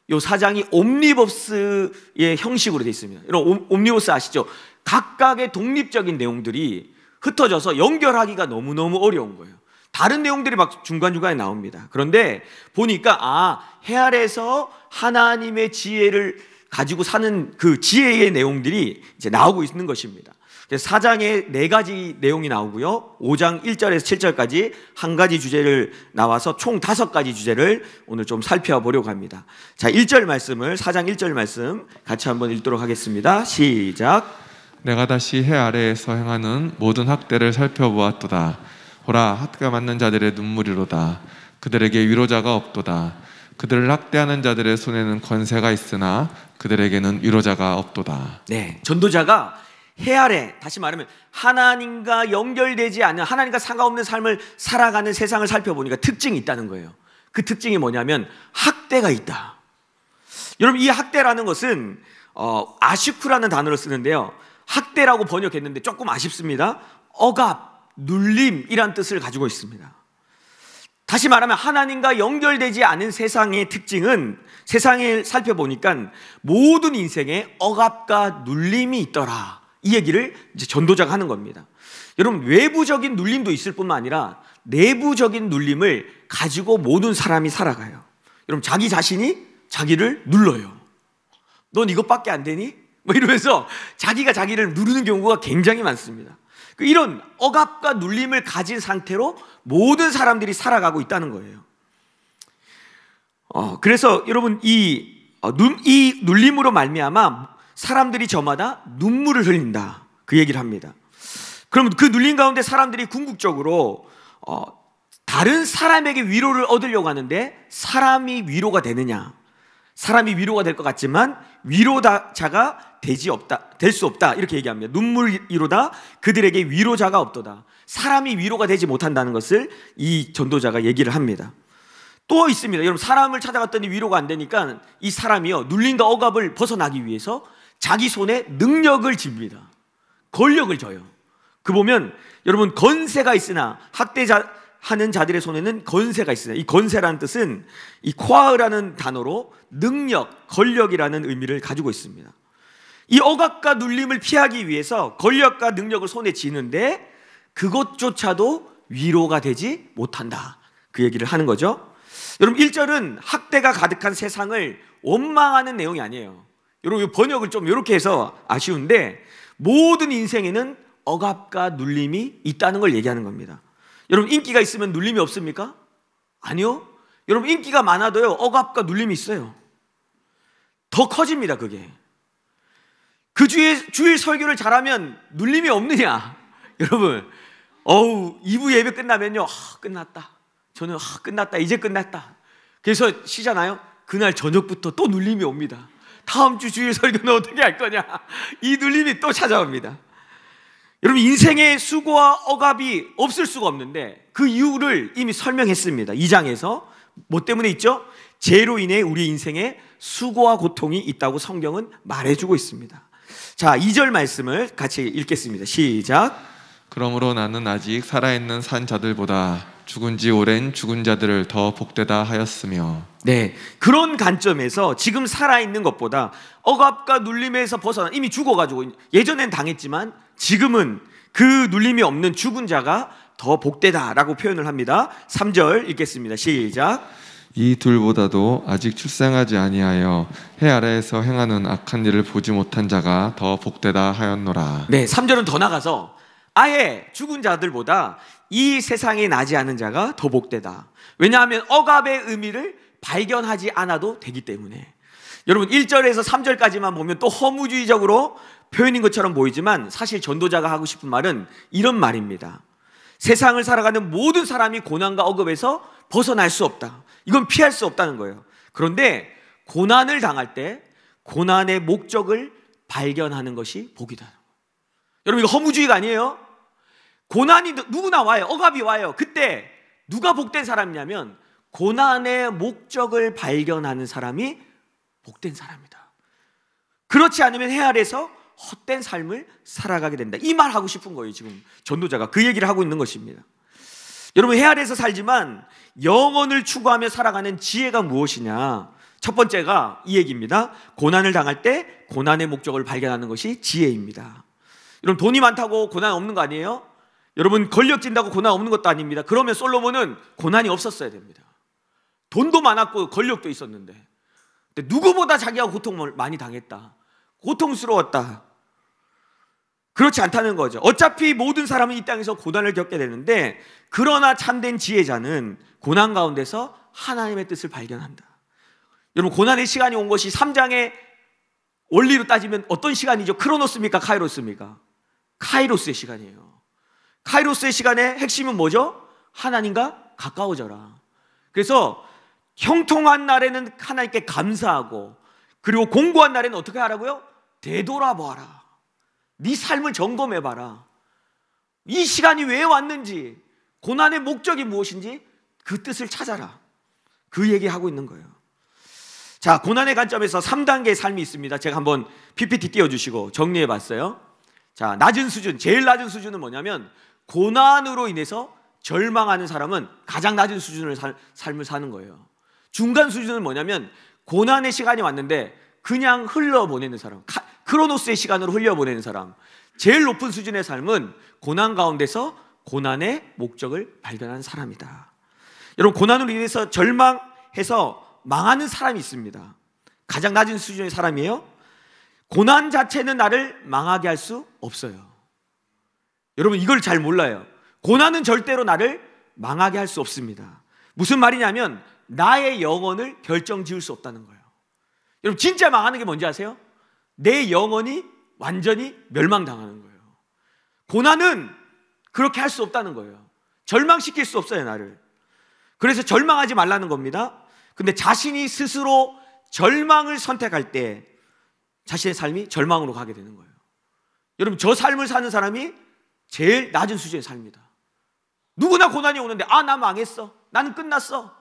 Speaker 1: 이 4장이 옴니버스의 형식으로 되어 있습니다. 여러분 옴니버스 아시죠? 각각의 독립적인 내용들이 흩어져서 연결하기가 너무너무 어려운 거예요. 다른 내용들이 막 중간중간에 나옵니다. 그런데 보니까 해 아래에서 하나님의 지혜를 가지고 사는 그 지혜의 내용들이 이제 나오고 있는 것입니다. 4장에 4가지 내용이 나오고요, 5장 1절에서 7절까지 한 가지 주제를 나와서 총 5가지 주제를 오늘 좀 살펴보려고 합니다. 자, 1절 말씀을, 4장 1절 말씀 같이 한번 읽도록 하겠습니다. 시작.
Speaker 5: 내가 다시 해 아래에서 행하는 모든 학대를 살펴보았도다. 보라, 학대가 맞는 자들의 눈물이로다. 그들에게 위로자가 없도다. 그들을 학대하는 자들의 손에는 권세가 있으나 그들에게는 위로자가 없도다.
Speaker 1: 네, 전도자가 해 아래, 다시 말하면 하나님과 연결되지 않는, 하나님과 상관없는 삶을 살아가는 세상을 살펴보니까 특징이 있다는 거예요. 그 특징이 뭐냐면 학대가 있다. 여러분 이 학대라는 것은 아슈크라는 단어를 쓰는데요, 학대라고 번역했는데 조금 아쉽습니다. 억압, 눌림이란 뜻을 가지고 있습니다. 다시 말하면 하나님과 연결되지 않은 세상의 특징은, 세상을 살펴보니까 모든 인생에 억압과 눌림이 있더라, 이 얘기를 이제 전도자가 하는 겁니다. 여러분, 외부적인 눌림도 있을 뿐만 아니라 내부적인 눌림을 가지고 모든 사람이 살아가요. 여러분, 자기 자신이 자기를 눌러요. 넌 이것밖에 안 되니? 뭐 이러면서 자기가 자기를 누르는 경우가 굉장히 많습니다. 이런 억압과 눌림을 가진 상태로 모든 사람들이 살아가고 있다는 거예요. 그래서 여러분, 이 눌림으로 말미암아 사람들이 저마다 눈물을 흘린다, 그 얘기를 합니다. 그럼 그 눌림 가운데 사람들이 궁극적으로 다른 사람에게 위로를 얻으려고 하는데, 사람이 위로가 되느냐? 사람이 위로가 될 것 같지만 위로자가 될 수 없다, 이렇게 얘기합니다. 눈물이로다 그들에게 위로자가 없도다. 사람이 위로가 되지 못한다는 것을 이 전도자가 얘기를 합니다. 또 있습니다. 여러분, 사람을 찾아갔더니 위로가 안 되니까 이 사람이요, 눌림과 억압을 벗어나기 위해서 자기 손에 능력을 집니다. 권력을 줘요. 그 보면 여러분, 건세가 있으나, 학대하는 자들의 손에는 건세가 있으나, 이 건세라는 뜻은 이 코아흐라는 단어로 능력, 권력이라는 의미를 가지고 있습니다. 이 억압과 눌림을 피하기 위해서 권력과 능력을 손에 쥐는데 그것조차도 위로가 되지 못한다, 그 얘기를 하는 거죠. 여러분, 1절은 학대가 가득한 세상을 원망하는 내용이 아니에요. 여러분, 번역을 좀 이렇게 해서 아쉬운데, 모든 인생에는 억압과 눌림이 있다는 걸 얘기하는 겁니다. 여러분, 인기가 있으면 눌림이 없습니까? 아니요. 여러분, 인기가 많아도요, 억압과 눌림이 있어요. 더 커집니다, 그게. 그 주일 설교를 잘하면 눌림이 없느냐? 여러분, 2부 예배 끝나면요, 끝났다. 저는 끝났다, 이제 끝났다. 그래서 쉬잖아요. 그날 저녁부터 또 눌림이 옵니다. 다음 주 주일 설교는 어떻게 할 거냐? 이 눌림이 또 찾아옵니다. 여러분, 인생의 수고와 억압이 없을 수가 없는데 그 이유를 이미 설명했습니다. 2장에서. 뭐 때문에 있죠? 죄로 인해 우리 인생에 수고와 고통이 있다고 성경은 말해주고 있습니다. 자, 2절 말씀을 같이 읽겠습니다. 시작.
Speaker 5: 그러므로 나는 아직 살아있는 산 자들보다 죽은 지 오랜 죽은 자들을 더 복되다 하였으며.
Speaker 1: 네, 그런 관점에서 지금 살아있는 것보다 억압과 눌림에서 벗어나, 이미 죽어가지고 예전엔 당했지만 지금은 그 눌림이 없는 죽은 자가 더 복되다라고 표현을 합니다. 3절 읽겠습니다. 시작.
Speaker 5: 이 둘보다도 아직 출생하지 아니하여 해 아래에서 행하는 악한 일을 보지 못한 자가 더 복되다 하였노라.
Speaker 1: 네, 3절은 더 나가서 아예 죽은 자들보다 이 세상에 나지 않은 자가 더 복되다. 왜냐하면 억압의 의미를 발견하지 않아도 되기 때문에. 여러분, 1절에서 3절까지만 보면 또 허무주의적으로 표현인 것처럼 보이지만 사실 전도자가 하고 싶은 말은 이런 말입니다. 세상을 살아가는 모든 사람이 고난과 억압에서 벗어날 수 없다. 이건 피할 수 없다는 거예요. 그런데 고난을 당할 때 고난의 목적을 발견하는 것이 복이다. 여러분, 이거 허무주의가 아니에요. 고난이 누구나 와요. 억압이 와요. 그때 누가 복된 사람이냐면 고난의 목적을 발견하는 사람이 복된 사람이다. 그렇지 않으면 해 아래서 헛된 삶을 살아가게 된다. 이 말 하고 싶은 거예요. 지금 전도자가 그 얘기를 하고 있는 것입니다. 여러분, 해 아래서 살지만 영혼을 추구하며 살아가는 지혜가 무엇이냐? 첫 번째가 이 얘기입니다. 고난을 당할 때 고난의 목적을 발견하는 것이 지혜입니다. 여러분, 돈이 많다고 고난 없는 거 아니에요? 여러분, 권력 진다고 고난 없는 것도 아닙니다. 그러면 솔로몬은 고난이 없었어야 됩니다. 돈도 많았고 권력도 있었는데, 근데 누구보다 자기가 고통을 많이 당했다. 고통스러웠다. 그렇지 않다는 거죠. 어차피 모든 사람은 이 땅에서 고난을 겪게 되는데, 그러나 참된 지혜자는 고난 가운데서 하나님의 뜻을 발견한다. 여러분, 고난의 시간이 온 것이 3장의 원리로 따지면 어떤 시간이죠? 크로노스입니까? 카이로스입니까? 카이로스의 시간이에요. 카이로스의 시간의 핵심은 뭐죠? 하나님과 가까워져라. 그래서 형통한 날에는 하나님께 감사하고, 그리고 공고한 날에는 어떻게 하라고요? 되돌아보아라. 네 삶을 점검해봐라. 이 시간이 왜 왔는지, 고난의 목적이 무엇인지 그 뜻을 찾아라. 그 얘기하고 있는 거예요. 자, 고난의 관점에서 3단계의 삶이 있습니다. 제가 한번 PPT 띄워주시고 정리해봤어요. 자, 낮은 수준, 제일 낮은 수준은 뭐냐면 고난으로 인해서 절망하는 사람은 가장 낮은 수준의 삶을 사는 거예요. 중간 수준은 뭐냐면 고난의 시간이 왔는데 그냥 흘려보내는 사람, 크로노스의 시간으로 흘려보내는 사람. 제일 높은 수준의 삶은 고난 가운데서 고난의 목적을 발견하는 사람이다. 여러분, 고난으로 인해서 절망해서 망하는 사람이 있습니다. 가장 낮은 수준의 사람이에요. 고난 자체는 나를 망하게 할 수 없어요. 여러분, 이걸 잘 몰라요. 고난은 절대로 나를 망하게 할 수 없습니다. 무슨 말이냐면 나의 영혼을 결정 지을 수 없다는 거예요. 여러분, 진짜 망하는 게 뭔지 아세요? 내 영혼이 완전히 멸망당하는 거예요. 고난은 그렇게 할 수 없다는 거예요. 절망시킬 수 없어요, 나를. 그래서 절망하지 말라는 겁니다. 근데 자신이 스스로 절망을 선택할 때 자신의 삶이 절망으로 가게 되는 거예요. 여러분, 저 삶을 사는 사람이 제일 낮은 수준의 삶이다. 누구나 고난이 오는데 나 망했어, 나는 끝났어,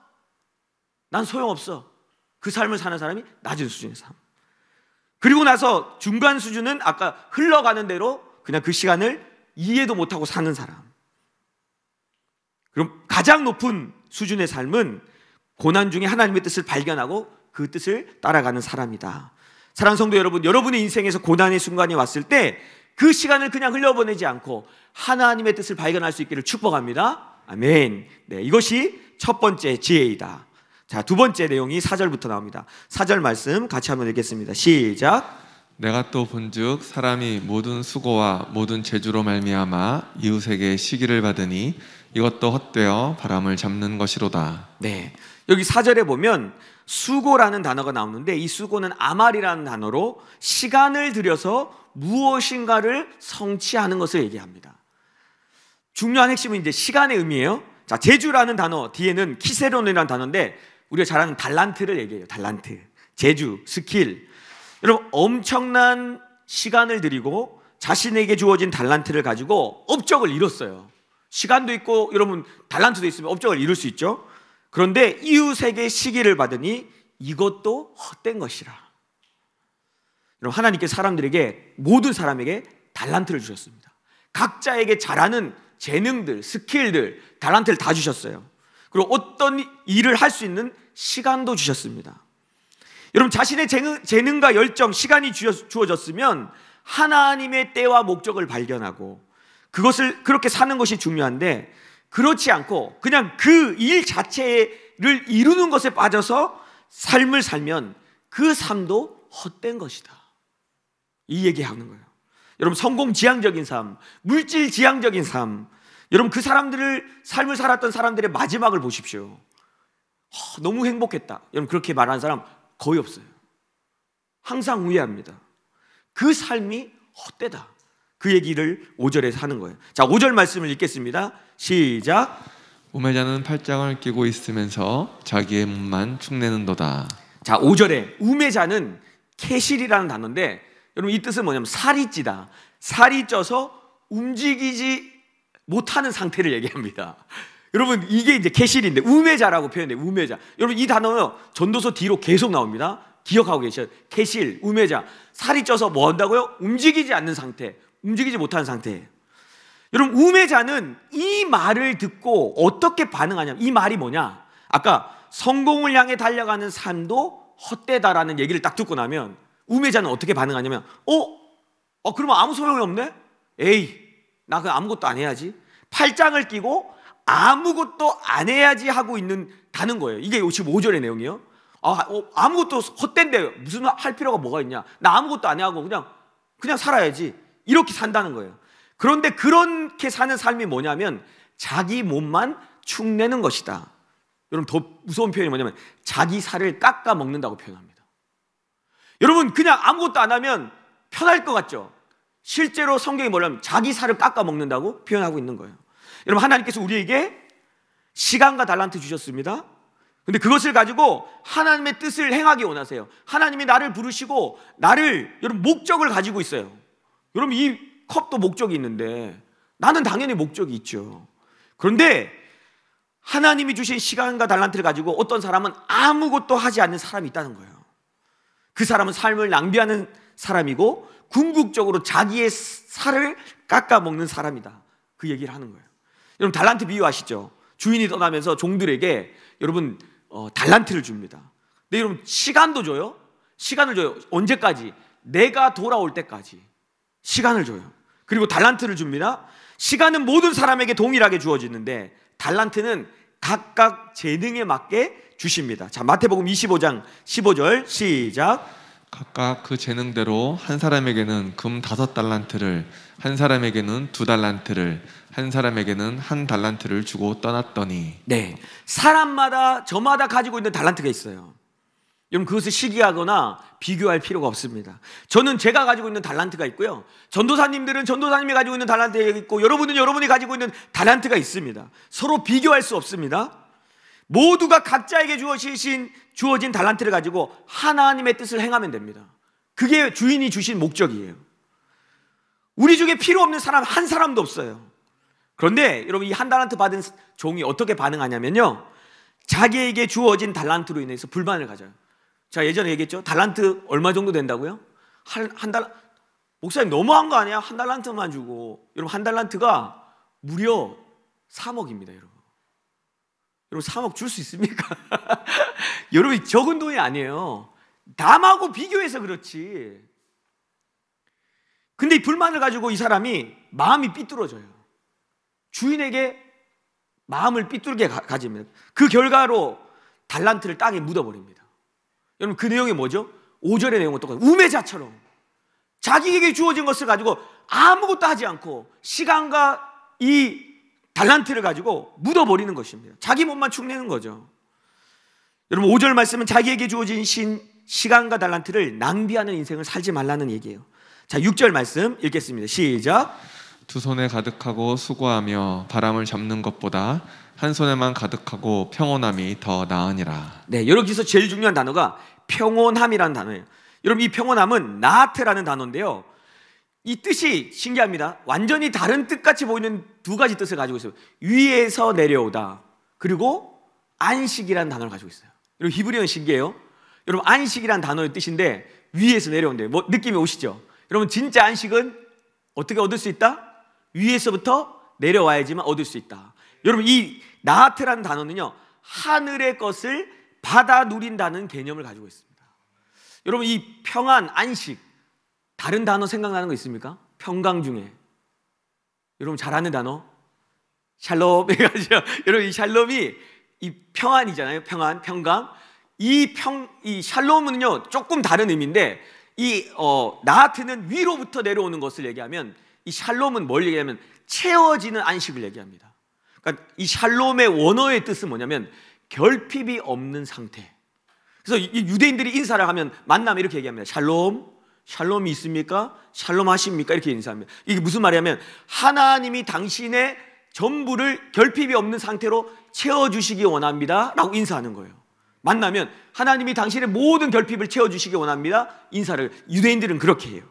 Speaker 1: 난 소용없어. 그 삶을 사는 사람이 낮은 수준의 삶. 그리고 나서 중간 수준은 아까 흘러가는 대로 그냥 그 시간을 이해도 못하고 사는 사람. 그럼 가장 높은 수준의 삶은 고난 중에 하나님의 뜻을 발견하고 그 뜻을 따라가는 사람이다. 사랑하는 성도 여러분, 여러분의 인생에서 고난의 순간이 왔을 때 그 시간을 그냥 흘려보내지 않고 하나님의 뜻을 발견할 수 있기를 축복합니다. 아멘. 네, 이것이 첫 번째 지혜이다. 자, 두 번째 내용이 4절부터 나옵니다. 4절 말씀 같이 한번 읽겠습니다. 시작.
Speaker 5: 내가 또 본즉 사람이 모든 수고와 모든 재주로 말미암아 이웃에게 시기를 받으니 이것도 헛되어 바람을 잡는 것이로다.
Speaker 1: 네, 여기 4절에 보면 수고라는 단어가 나오는데 이 수고는 아말이라는 단어로 시간을 들여서 무엇인가를 성취하는 것을 얘기합니다. 중요한 핵심은 이제 시간의 의미예요. 자, 재주라는 단어 뒤에는 키세론이라는 단어인데 우리가 잘 아는 달란트를 얘기해요. 달란트, 재주, 스킬. 여러분, 엄청난 시간을 들이고 자신에게 주어진 달란트를 가지고 업적을 이뤘어요. 시간도 있고 여러분 달란트도 있으면 업적을 이룰 수 있죠. 그런데 이웃에게 시기를 받으니 이것도 헛된 것이라. 여러분, 하나님께서 사람들에게, 모든 사람에게 달란트를 주셨습니다. 각자에게 잘하는 재능들, 스킬들, 달란트를 다 주셨어요. 그리고 어떤 일을 할 수 있는 시간도 주셨습니다. 여러분, 자신의 재능과 열정, 시간이 주어졌으면 하나님의 때와 목적을 발견하고 그것을 그렇게 사는 것이 중요한데, 그렇지 않고 그냥 그 일 자체를 이루는 것에 빠져서 삶을 살면 그 삶도 헛된 것이다. 이 얘기하는 거예요. 여러분, 성공 지향적인 삶, 물질 지향적인 삶, 여러분 그 사람들을, 삶을 살았던 사람들의 마지막을 보십시오. 너무 행복했다, 여러분 그렇게 말하는 사람 거의 없어요. 항상 후회합니다. 그 삶이 헛되다. 그 얘기를 5절에서 하는 거예요. 자, 5절 말씀을 읽겠습니다. 시작.
Speaker 5: 우매자는 팔짱을 끼고 있으면서 자기의 몸만 축내는도다.
Speaker 1: 자, 5절에 우매자는 캐실이라는 단어인데 여러분 이 뜻은 뭐냐면 살이 찌다, 살이 쪄서 움직이지 못하는 상태를 얘기합니다. 여러분, 이게 이제 캐실인데 우매자라고 표현해요. 우매자. 여러분, 이 단어는 전도서 뒤로 계속 나옵니다. 기억하고 계셔요. 캐실, 우매자. 살이 쪄서 뭐 한다고요? 움직이지 않는 상태, 움직이지 못하는 상태예요. 여러분, 우매자는 이 말을 듣고 어떻게 반응하냐면, 이 말이 뭐냐, 아까 성공을 향해 달려가는 삶도 헛되다라는 얘기를 딱 듣고 나면 우매자는 어떻게 반응하냐면 그러면 아무 소용이 없네? 에이, 나 그냥 아무것도 안 해야지. 팔짱을 끼고 아무것도 안 해야지 하고 있는다는 거예요. 이게 지금 5절의 내용이에요. 아무것도 헛된데 무슨 할 필요가 뭐가 있냐, 나 아무것도 안 하고 그냥 살아야지, 이렇게 산다는 거예요. 그런데 그렇게 사는 삶이 뭐냐면 자기 몸만 축내는 것이다. 여러분, 더 무서운 표현이 뭐냐면 자기 살을 깎아 먹는다고 표현합니다. 여러분, 그냥 아무것도 안 하면 편할 것 같죠? 실제로 성경이 뭐냐면 자기 살을 깎아 먹는다고 표현하고 있는 거예요. 여러분, 하나님께서 우리에게 시간과 달란트 주셨습니다. 근데 그것을 가지고 하나님의 뜻을 행하기 원하세요. 하나님이 나를 부르시고 여러분 목적을 가지고 있어요. 여러분, 이 컵도 목적이 있는데 나는 당연히 목적이 있죠. 그런데 하나님이 주신 시간과 달란트를 가지고 어떤 사람은 아무것도 하지 않는 사람이 있다는 거예요. 그 사람은 삶을 낭비하는 사람이고 궁극적으로 자기의 살을 깎아먹는 사람이다. 그 얘기를 하는 거예요. 여러분 달란트 비유 아시죠? 주인이 떠나면서 종들에게 여러분 달란트를 줍니다. 근데 여러분 시간도 줘요. 시간을 줘요. 언제까지? 내가 돌아올 때까지 시간을 줘요. 그리고 달란트를 줍니다. 시간은 모든 사람에게 동일하게 주어지는데 달란트는 각각 재능에 맞게 주십니다. 자, 마태복음 25장 15절 시작.
Speaker 5: 각각 그 재능대로 한 사람에게는 금 5달란트를, 한 사람에게는 2달란트를, 한 사람에게는 1달란트를 주고 떠났더니.
Speaker 1: 네, 사람마다 저마다 가지고 있는 달란트가 있어요. 여러분 그것을 시기하거나 비교할 필요가 없습니다. 저는 제가 가지고 있는 달란트가 있고요, 전도사님들은 전도사님이 가지고 있는 달란트가 있고, 여러분은 여러분이 가지고 있는 달란트가 있습니다. 서로 비교할 수 없습니다. 모두가 각자에게 주어진 달란트를 가지고 하나님의 뜻을 행하면 됩니다. 그게 주인이 주신 목적이에요. 우리 중에 필요 없는 사람 한 사람도 없어요. 그런데 여러분 이 1달란트 받은 종이 어떻게 반응하냐면요, 자기에게 주어진 달란트로 인해서 불만을 가져요. 제가 예전에 얘기했죠. 달란트 얼마 정도 된다고요? 목사님 너무한 거 아니야? 1달란트만 주고. 여러분 1달란트가 무려 3억입니다. 여러분 3억 줄 수 있습니까? 여러분 적은 돈이 아니에요. 남하고 비교해서 그렇지. 근데 이 불만을 가지고 이 사람이 마음이 삐뚤어져요. 주인에게 마음을 삐뚤게 가집니다. 그 결과로 달란트를 땅에 묻어버립니다. 여러분 그 내용이 뭐죠? 5절의 내용은 똑같아요. 우매자처럼 자기에게 주어진 것을 가지고 아무것도 하지 않고 시간과 이 달란트를 가지고 묻어버리는 것입니다. 자기 몸만 축내는 거죠. 여러분 5절 말씀은 자기에게 주어진 시간과 달란트를 낭비하는 인생을 살지 말라는 얘기예요. 자, 6절 말씀 읽겠습니다. 시작.
Speaker 5: 두 손에 가득하고 수고하며 바람을 잡는 것보다 한 손에만 가득하고 평온함이 더 나으니라.
Speaker 1: 네, 여기서 제일 중요한 단어가 평온함이라는 단어예요. 여러분 이 평온함은 나아테라는 단어인데요, 이 뜻이 신기합니다. 완전히 다른 뜻같이 보이는 두 가지 뜻을 가지고 있어요. 위에서 내려오다, 그리고 안식이라는 단어를 가지고 있어요. 여러분 히브리어는 신기해요. 여러분 안식이라는 단어의 뜻인데 위에서 내려온대요. 뭐 느낌이 오시죠? 여러분 진짜 안식은 어떻게 얻을 수 있다? 위에서부터 내려와야지만 얻을 수 있다. 여러분 이 나아테라는 단어는요, 하늘의 것을 받아 누린다는 개념을 가지고 있습니다. 여러분 이 평안, 안식, 다른 단어 생각나는 거 있습니까? 평강 중에 여러분 잘 아는 단어 샬롬. 여러분 이 샬롬이 이 평안이잖아요. 평안, 평강. 이 샬롬은요 조금 다른 의미인데 이 나아테는 위로부터 내려오는 것을 얘기하면, 이 샬롬은 뭘 얘기하면 채워지는 안식을 얘기합니다. 그러니까 이 샬롬의 원어의 뜻은 뭐냐면 결핍이 없는 상태. 그래서 이 유대인들이 인사를 하면 만나면 이렇게 얘기합니다. 샬롬, 샬롬이 있습니까? 샬롬 하십니까? 이렇게 인사합니다. 이게 무슨 말이냐면 하나님이 당신의 전부를 결핍이 없는 상태로 채워주시기 원합니다 라고 인사하는 거예요. 만나면 하나님이 당신의 모든 결핍을 채워주시기 원합니다 인사를 유대인들은 그렇게 해요.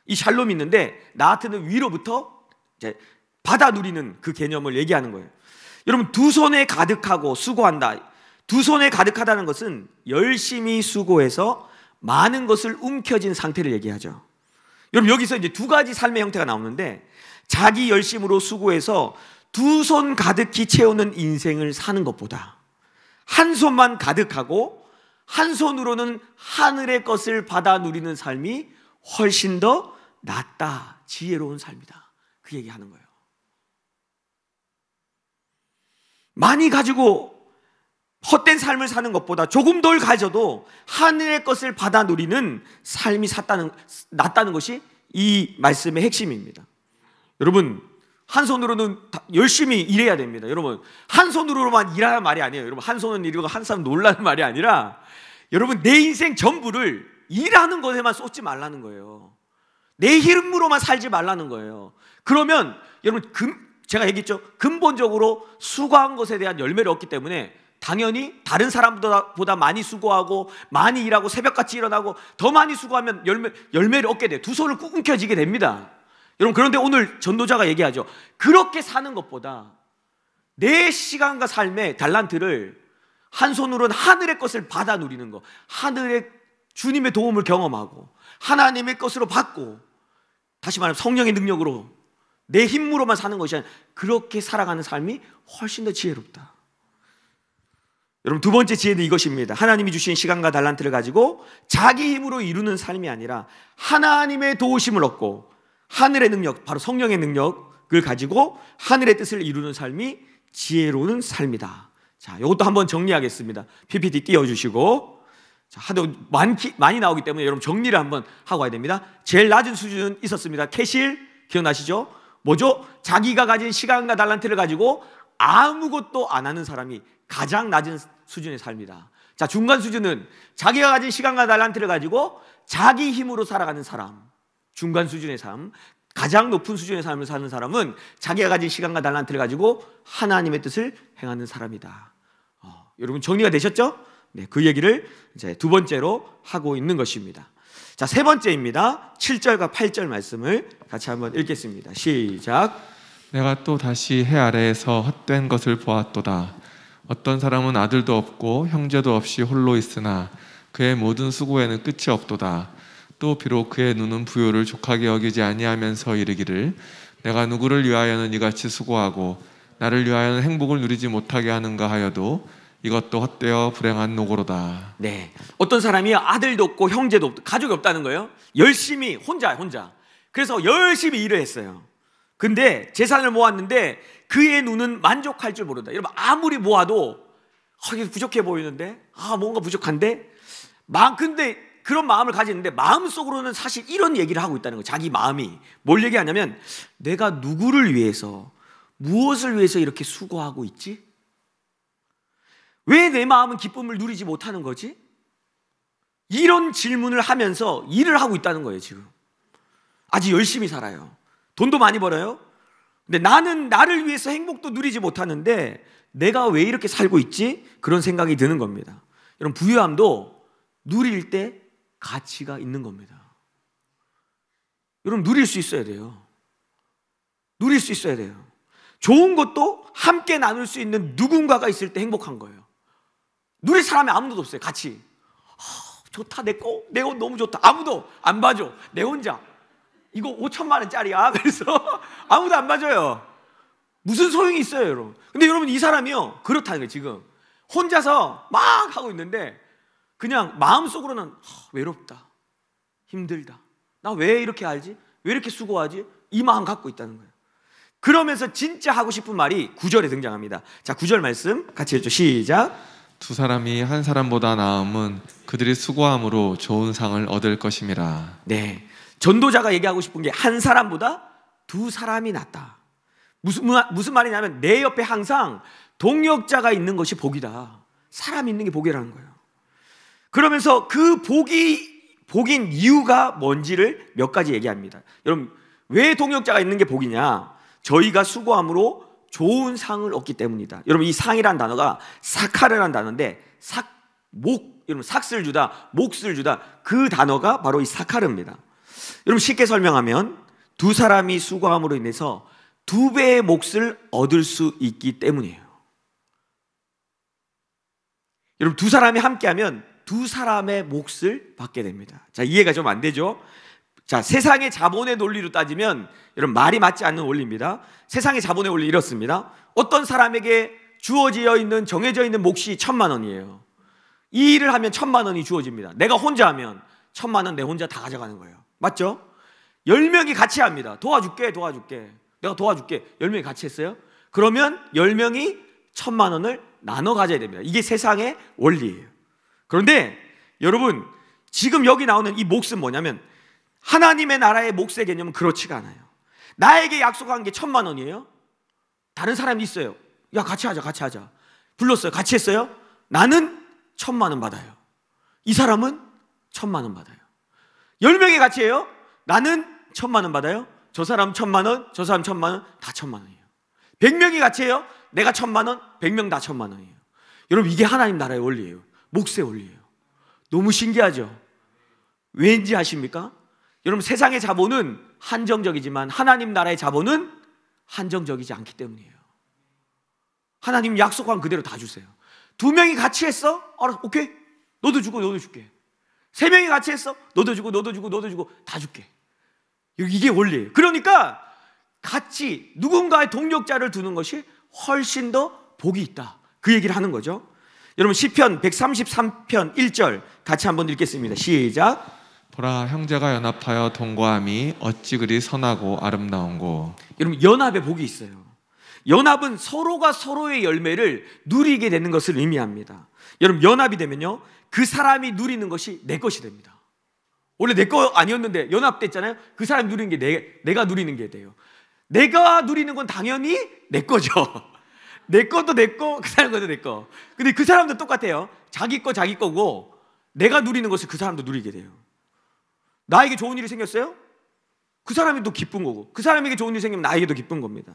Speaker 1: 이 샬롬이 있는데 나아테는 위로부터 이제 받아 누리는 그 개념을 얘기하는 거예요. 여러분 두 손에 가득하고 수고한다. 두 손에 가득하다는 것은 열심히 수고해서 많은 것을 움켜쥔 상태를 얘기하죠. 여러분 여기서 이제 두 가지 삶의 형태가 나오는데, 자기 열심으로 수고해서 두 손 가득히 채우는 인생을 사는 것보다 한 손만 가득하고 한 손으로는 하늘의 것을 받아 누리는 삶이 훨씬 더 낫다, 지혜로운 삶이다, 그 얘기하는 거예요. 많이 가지고 헛된 삶을 사는 것보다 조금 덜 가져도 하늘의 것을 받아 누리는 삶이 낫다는 것이 이 말씀의 핵심입니다. 여러분 한 손으로는 열심히 일해야 됩니다. 여러분 한 손으로만 일하는 말이 아니에요. 여러분 한 손은 일하고 한 사람 놀라는 말이 아니라, 여러분 내 인생 전부를 일하는 것에만 쏟지 말라는 거예요. 내 힘으로만 살지 말라는 거예요. 그러면 여러분 제가 얘기했죠. 근본적으로 수고한 것에 대한 열매를 얻기 때문에 당연히 다른 사람보다 많이 수고하고 많이 일하고 새벽같이 일어나고 더 많이 수고하면 열매를 얻게 돼요. 두 손을 꾹 움켜쥐게 됩니다. 여러분 그런데 오늘 전도자가 얘기하죠. 그렇게 사는 것보다 내 시간과 삶의 달란트를 한 손으로는 하늘의 것을 받아 누리는 것, 하늘의 주님의 도움을 경험하고 하나님의 것으로 받고, 다시 말하면 성령의 능력으로 내 힘으로만 사는 것이 아니라 그렇게 살아가는 삶이 훨씬 더 지혜롭다. 여러분, 두 번째 지혜는 이것입니다. 하나님이 주신 시간과 달란트를 가지고 자기 힘으로 이루는 삶이 아니라 하나님의 도우심을 얻고 하늘의 능력, 바로 성령의 능력을 가지고 하늘의 뜻을 이루는 삶이 지혜로운 삶이다. 자, 이것도 한번 정리하겠습니다. PPT 띄워주시고. 자, 하도 많이 나오기 때문에 여러분 정리를 한번 하고 가야 됩니다. 제일 낮은 수준은 있었습니다. 캐실, 기억나시죠? 뭐죠? 자기가 가진 시간과 달란트를 가지고 아무것도 안 하는 사람이 가장 낮은 수준의 삶이다. 자, 중간 수준은 자기가 가진 시간과 달란트를 가지고 자기 힘으로 살아가는 사람, 중간 수준의 삶. 가장 높은 수준의 삶을 사는 사람은 자기가 가진 시간과 달란트를 가지고 하나님의 뜻을 행하는 사람이다. 여러분 정리가 되셨죠? 네, 그 얘기를 이제 두 번째로 하고 있는 것입니다. 자, 세 번째입니다. 7절과 8절 말씀을 같이 한번 읽겠습니다. 시작.
Speaker 5: 내가 또 다시 해 아래에서 헛된 것을 보았도다. 어떤 사람은 아들도 없고 형제도 없이 홀로 있으나 그의 모든 수고에는 끝이 없도다. 또 비록 그의 눈은 부요를 족하게 여기지 아니하면서 이르기를 내가 누구를 위하여는 이같이 수고하고 나를 위하여는 행복을 누리지 못하게 하는가 하여도 이것도 헛되어 불행한 노고로다.
Speaker 1: 네, 어떤 사람이 아들도 없고 형제도 없고 가족이 없다는 거예요. 열심히 혼자. 그래서 열심히 일을 했어요. 근데 재산을 모았는데 그의 눈은 만족할 줄 모른다. 여러분, 아무리 모아도 이게 부족해 보이는데, 뭔가 부족한데, 근데 그런 마음을 가지는데 마음속으로는 사실 이런 얘기를 하고 있다는 거예요. 자기 마음이 뭘 얘기하냐면, 내가 누구를 위해서, 무엇을 위해서 이렇게 수고하고 있지? 왜 내 마음은 기쁨을 누리지 못하는 거지? 이런 질문을 하면서 일을 하고 있다는 거예요. 지금 아주 열심히 살아요. 돈도 많이 벌어요. 근데 나는 나를 위해서 행복도 누리지 못하는데 내가 왜 이렇게 살고 있지? 그런 생각이 드는 겁니다. 여러분, 부유함도 누릴 때 가치가 있는 겁니다. 여러분, 누릴 수 있어야 돼요. 누릴 수 있어야 돼요. 좋은 것도 함께 나눌 수 있는 누군가가 있을 때 행복한 거예요. 누릴 사람이 아무도 없어요. 같이 좋다, 내 옷 너무 좋다. 아무도 안 봐줘. 내 혼자 이거 5천만 원짜리야. 그래서 아무도 안 봐줘요. 무슨 소용이 있어요, 여러분. 근데 여러분, 이 사람이요 그렇다는 거예요. 지금 혼자서 막 하고 있는데 그냥 마음속으로는 외롭다, 힘들다, 나 왜 이렇게 알지? 왜 이렇게 수고하지? 이 마음 갖고 있다는 거예요. 그러면서 진짜 하고 싶은 말이 9절에 등장합니다. 자, 9절 말씀 같이 읽죠. 시작.
Speaker 5: 두 사람이 한 사람보다 나음은 그들이 수고함으로 좋은 상을 얻을 것임이라.
Speaker 1: 네, 전도자가 얘기하고 싶은 게 한 사람보다 두 사람이 낫다. 무슨 말이냐면 내 옆에 항상 동역자가 있는 것이 복이다. 사람이 있는 게 복이라는 거예요. 그러면서 그 복인 이유가 뭔지를 몇 가지 얘기합니다. 여러분, 왜 동역자가 있는 게 복이냐? 저희가 수고함으로 좋은 상을 얻기 때문이다. 여러분, 이 상이란 단어가 사카르란 단어인데 여러분, 삭을 주다, 몫을 주다, 그 단어가 바로 이 사카르입니다. 여러분, 쉽게 설명하면 두 사람이 수고함으로 인해서 두 배의 몫을 얻을 수 있기 때문이에요. 여러분, 두 사람이 함께하면 두 사람의 몫을 받게 됩니다. 자, 이해가 좀 안 되죠? 자, 세상의 자본의 논리로 따지면 여러분, 말이 맞지 않는 원리입니다. 세상의 자본의 원리 이렇습니다. 어떤 사람에게 주어져 있는, 정해져 있는 몫이 1,000만 원이에요. 이 일을 하면 1,000만 원이 주어집니다. 내가 혼자 하면 1,000만 원 내 혼자 다 가져가는 거예요. 맞죠? 10명이 같이 합니다. 도와줄게. 내가 도와줄게. 10명이 같이 했어요. 그러면 10명이 1,000만 원을 나눠 가져야 됩니다. 이게 세상의 원리예요. 그런데 여러분, 지금 여기 나오는 이 몫은 뭐냐면 하나님의 나라의 몫의 개념은 그렇지가 않아요. 나에게 약속한 게 1,000만 원이에요. 다른 사람이 있어요. 야, 같이 하자. 불렀어요. 같이 했어요. 나는 1,000만 원 받아요. 이 사람은 1,000만 원 받아요. 10명이 같이 해요. 나는 1,000만 원 받아요. 저 사람 1,000만 원, 저 사람 1,000만 원, 다 1,000만 원이에요. 100명이 같이 해요. 내가 1,000만 원, 100명 다 1,000만 원이에요. 여러분, 이게 하나님 나라의 원리예요. 몫의 원리예요. 너무 신기하죠? 왠지 아십니까? 여러분, 세상의 자본은 한정적이지만 하나님 나라의 자본은 한정적이지 않기 때문이에요. 하나님 약속한 그대로 다 주세요. 2명이 같이 했어? 알았어, 오케이. 너도 주고 너도 줄게. 3명이 같이 했어? 너도 주고 다 줄게. 이게 원리예요. 그러니까 같이 누군가의 동력자를 두는 것이 훨씬 더 복이 있다. 그 얘기를 하는 거죠. 여러분 시편 133편 1절 같이 한번 읽겠습니다. 시작.
Speaker 5: 보라, 형제가 연합하여 동거함이 어찌 그리 선하고 아름다운고.
Speaker 1: 여러분 연합의 복이 있어요. 연합은 서로가 서로의 열매를 누리게 되는 것을 의미합니다. 여러분 연합이 되면요, 그 사람이 누리는 것이 내 것이 됩니다. 원래 내 거 아니었는데 연합됐잖아요. 그 사람이 누리는 게 내가 누리는 게 돼요. 내가 누리는 건 당연히 내 거죠. 내 것도 내 거, 그 사람 것도 내 거. 근데 그 사람도 똑같아요. 자기 거 자기 거고 내가 누리는 것을 그 사람도 누리게 돼요. 나에게 좋은 일이 생겼어요? 그 사람이 또 기쁜 거고, 그 사람에게 좋은 일이 생기면 나에게도 기쁜 겁니다.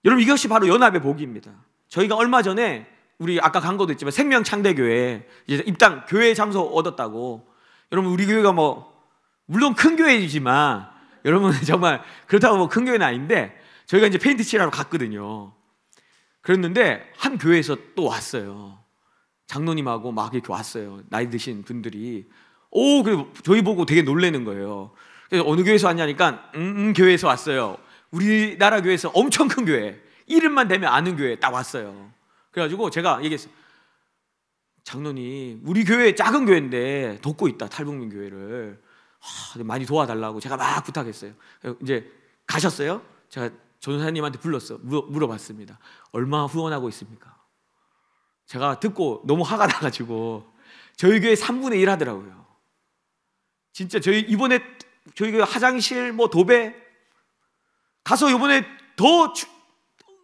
Speaker 1: 여러분 이것이 바로 연합의 복입니다. 저희가 얼마 전에 우리 아까 간 것도 있지만 생명창대교회 이제 입당 교회 장소 얻었다고. 여러분 우리 교회가 뭐 물론 큰 교회이지만 여러분 정말 그렇다고 뭐 큰 교회는 아닌데 저희가 이제 페인트 칠하러 갔거든요. 그랬는데 한 교회에서 또 왔어요. 장로님하고 막 이렇게 왔어요. 나이 드신 분들이. 그래서 저희 보고 되게 놀라는 거예요. 그래서 어느 교회에서 왔냐니까 교회에서 왔어요. 우리나라 교회에서 엄청 큰 교회, 이름만 대면 아는 교회 딱 왔어요. 그래가지고 제가 얘기했어요. 장로님, 우리 교회 작은 교회인데 돕고 있다, 탈북민 교회를. 많이 도와달라고 제가 막 부탁했어요. 이제 가셨어요. 제가 전사님한테 불렀어. 물어봤습니다. 얼마 후원하고 있습니까? 제가 듣고 너무 화가 나가지고 저희 교회 3분의 1 하더라고요. 진짜 이번에 저희 교회 화장실 뭐 도배 가서 이번에 더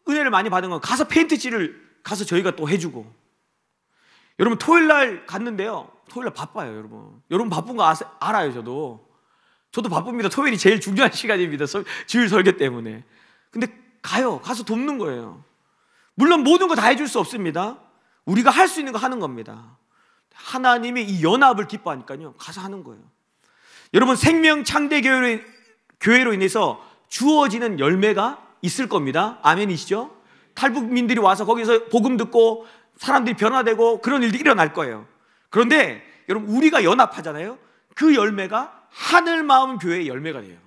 Speaker 1: 은혜를 많이 받은 건 가서 페인트칠을 가서 저희가 또 해주고. 여러분 토요일 날 갔는데요, 토요일 날 바빠요. 여러분 바쁜 거 알아요. 저도 바쁩니다. 토요일이 제일 중요한 시간입니다. 주일 설교 때문에. 근데 가서 돕는 거예요. 물론 모든 거 다 해줄 수 없습니다. 우리가 할 수 있는 거 하는 겁니다. 하나님이 이 연합을 기뻐하니까요, 가서 하는 거예요. 여러분 생명창대교회로 인해서 주어지는 열매가 있을 겁니다. 아멘이시죠? 탈북민들이 와서 거기서 복음 듣고 사람들이 변화되고 그런 일들이 일어날 거예요. 그런데 여러분 우리가 연합하잖아요. 그 열매가 하늘마음교회의 열매가 돼요.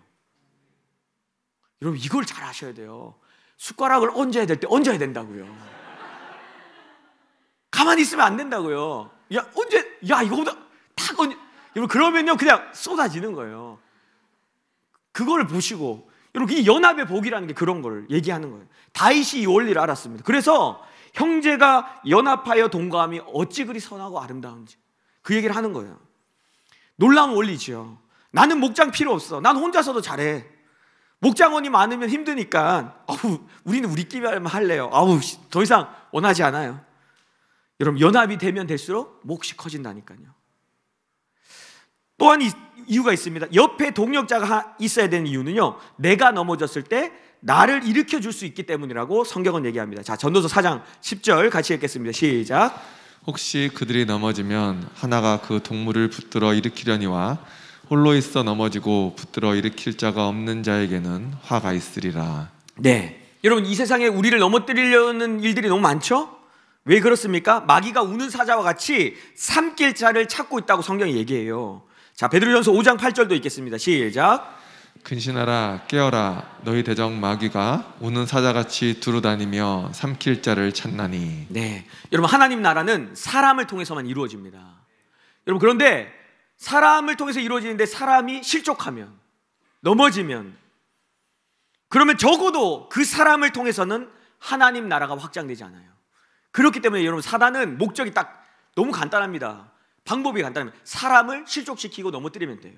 Speaker 1: 여러분 이걸 잘 아셔야 돼요. 숟가락을 얹어야 될 때 얹어야 된다고요. 가만히 있으면 안 된다고요. 이거보다 탁 얹어. 여러분 그러면요 그냥 쏟아지는 거예요. 그걸 보시고, 여러분 이 연합의 복이라는 게 그런 걸 얘기하는 거예요. 다윗이 이 원리를 알았습니다. 그래서 형제가 연합하여 동거함이 어찌 그리 선하고 아름다운지 그 얘기를 하는 거예요. 놀라운 원리죠. 나는 목장 필요 없어. 난 혼자서도 잘해. 목장원이 많으면 힘드니까 우리는 우리끼리만 할래요. 더 이상 원하지 않아요. 여러분 연합이 되면 될수록 몫이 커진다니까요. 또한 이유가 있습니다. 옆에 동력자가 있어야 되는 이유는요, 내가 넘어졌을 때 나를 일으켜 줄 수 있기 때문이라고 성경은 얘기합니다. 자, 전도서 4장 10절 같이 읽겠습니다. 시작.
Speaker 5: 혹시 그들이 넘어지면 하나가 그 동물을 붙들어 일으키려니와 홀로 있어 넘어지고 붙들어 일으킬 자가 없는 자에게는 화가 있으리라.
Speaker 1: 네, 여러분 이 세상에 우리를 넘어뜨리려는 일들이 너무 많죠? 왜 그렇습니까? 마귀가 우는 사자와 같이 삼킬 자를 찾고 있다고 성경이 얘기해요. 자, 베드로전서 5장 8절도 읽겠습니다. 시작.
Speaker 5: 근신하라, 깨어라, 너희 대적 마귀가 우는 사자같이 두루다니며 삼킬 자를 찾나니.
Speaker 1: 네, 여러분 하나님 나라는 사람을 통해서만 이루어집니다. 여러분 그런데 사람을 통해서 이루어지는데 사람이 실족하면, 넘어지면, 그러면 적어도 그 사람을 통해서는 하나님 나라가 확장되지 않아요. 그렇기 때문에 여러분 사단은 목적이 딱 너무 간단합니다. 방법이 간단합니다. 사람을 실족시키고 넘어뜨리면 돼요.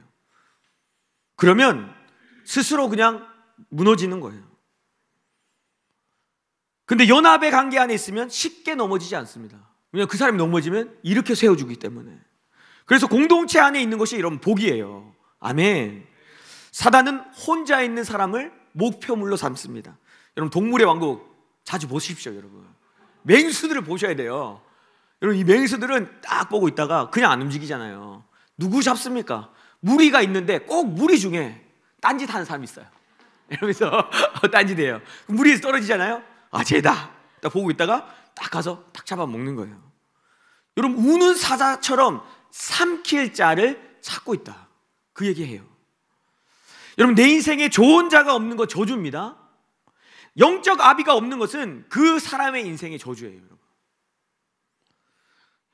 Speaker 1: 그러면 스스로 그냥 무너지는 거예요. 근데 연합의 관계 안에 있으면 쉽게 넘어지지 않습니다. 왜냐하면 그 사람이 넘어지면 일으켜 세워주기 때문에. 그래서 공동체 안에 있는 것이 여러분 복이에요. 아멘. 사단은 혼자 있는 사람을 목표물로 삼습니다. 여러분 동물의 왕국 자주 보십시오. 여러분 맹수들을 보셔야 돼요. 여러분 이 맹수들은 딱 보고 있다가 그냥 안 움직이잖아요. 누구 잡습니까? 무리가 있는데 꼭 무리 중에 딴짓하는 사람이 있어요. 이러면서 딴짓해요. 무리에서 떨어지잖아요. 쟤다. 딱 보고 있다가 딱 가서 딱 잡아먹는 거예요. 여러분 우는 사자처럼 삼킬 자를 찾고 있다. 그 얘기해요. 여러분, 내 인생에 좋은 자가 없는 것 저주입니다. 영적 아비가 없는 것은 그 사람의 인생의 저주예요. 여러분.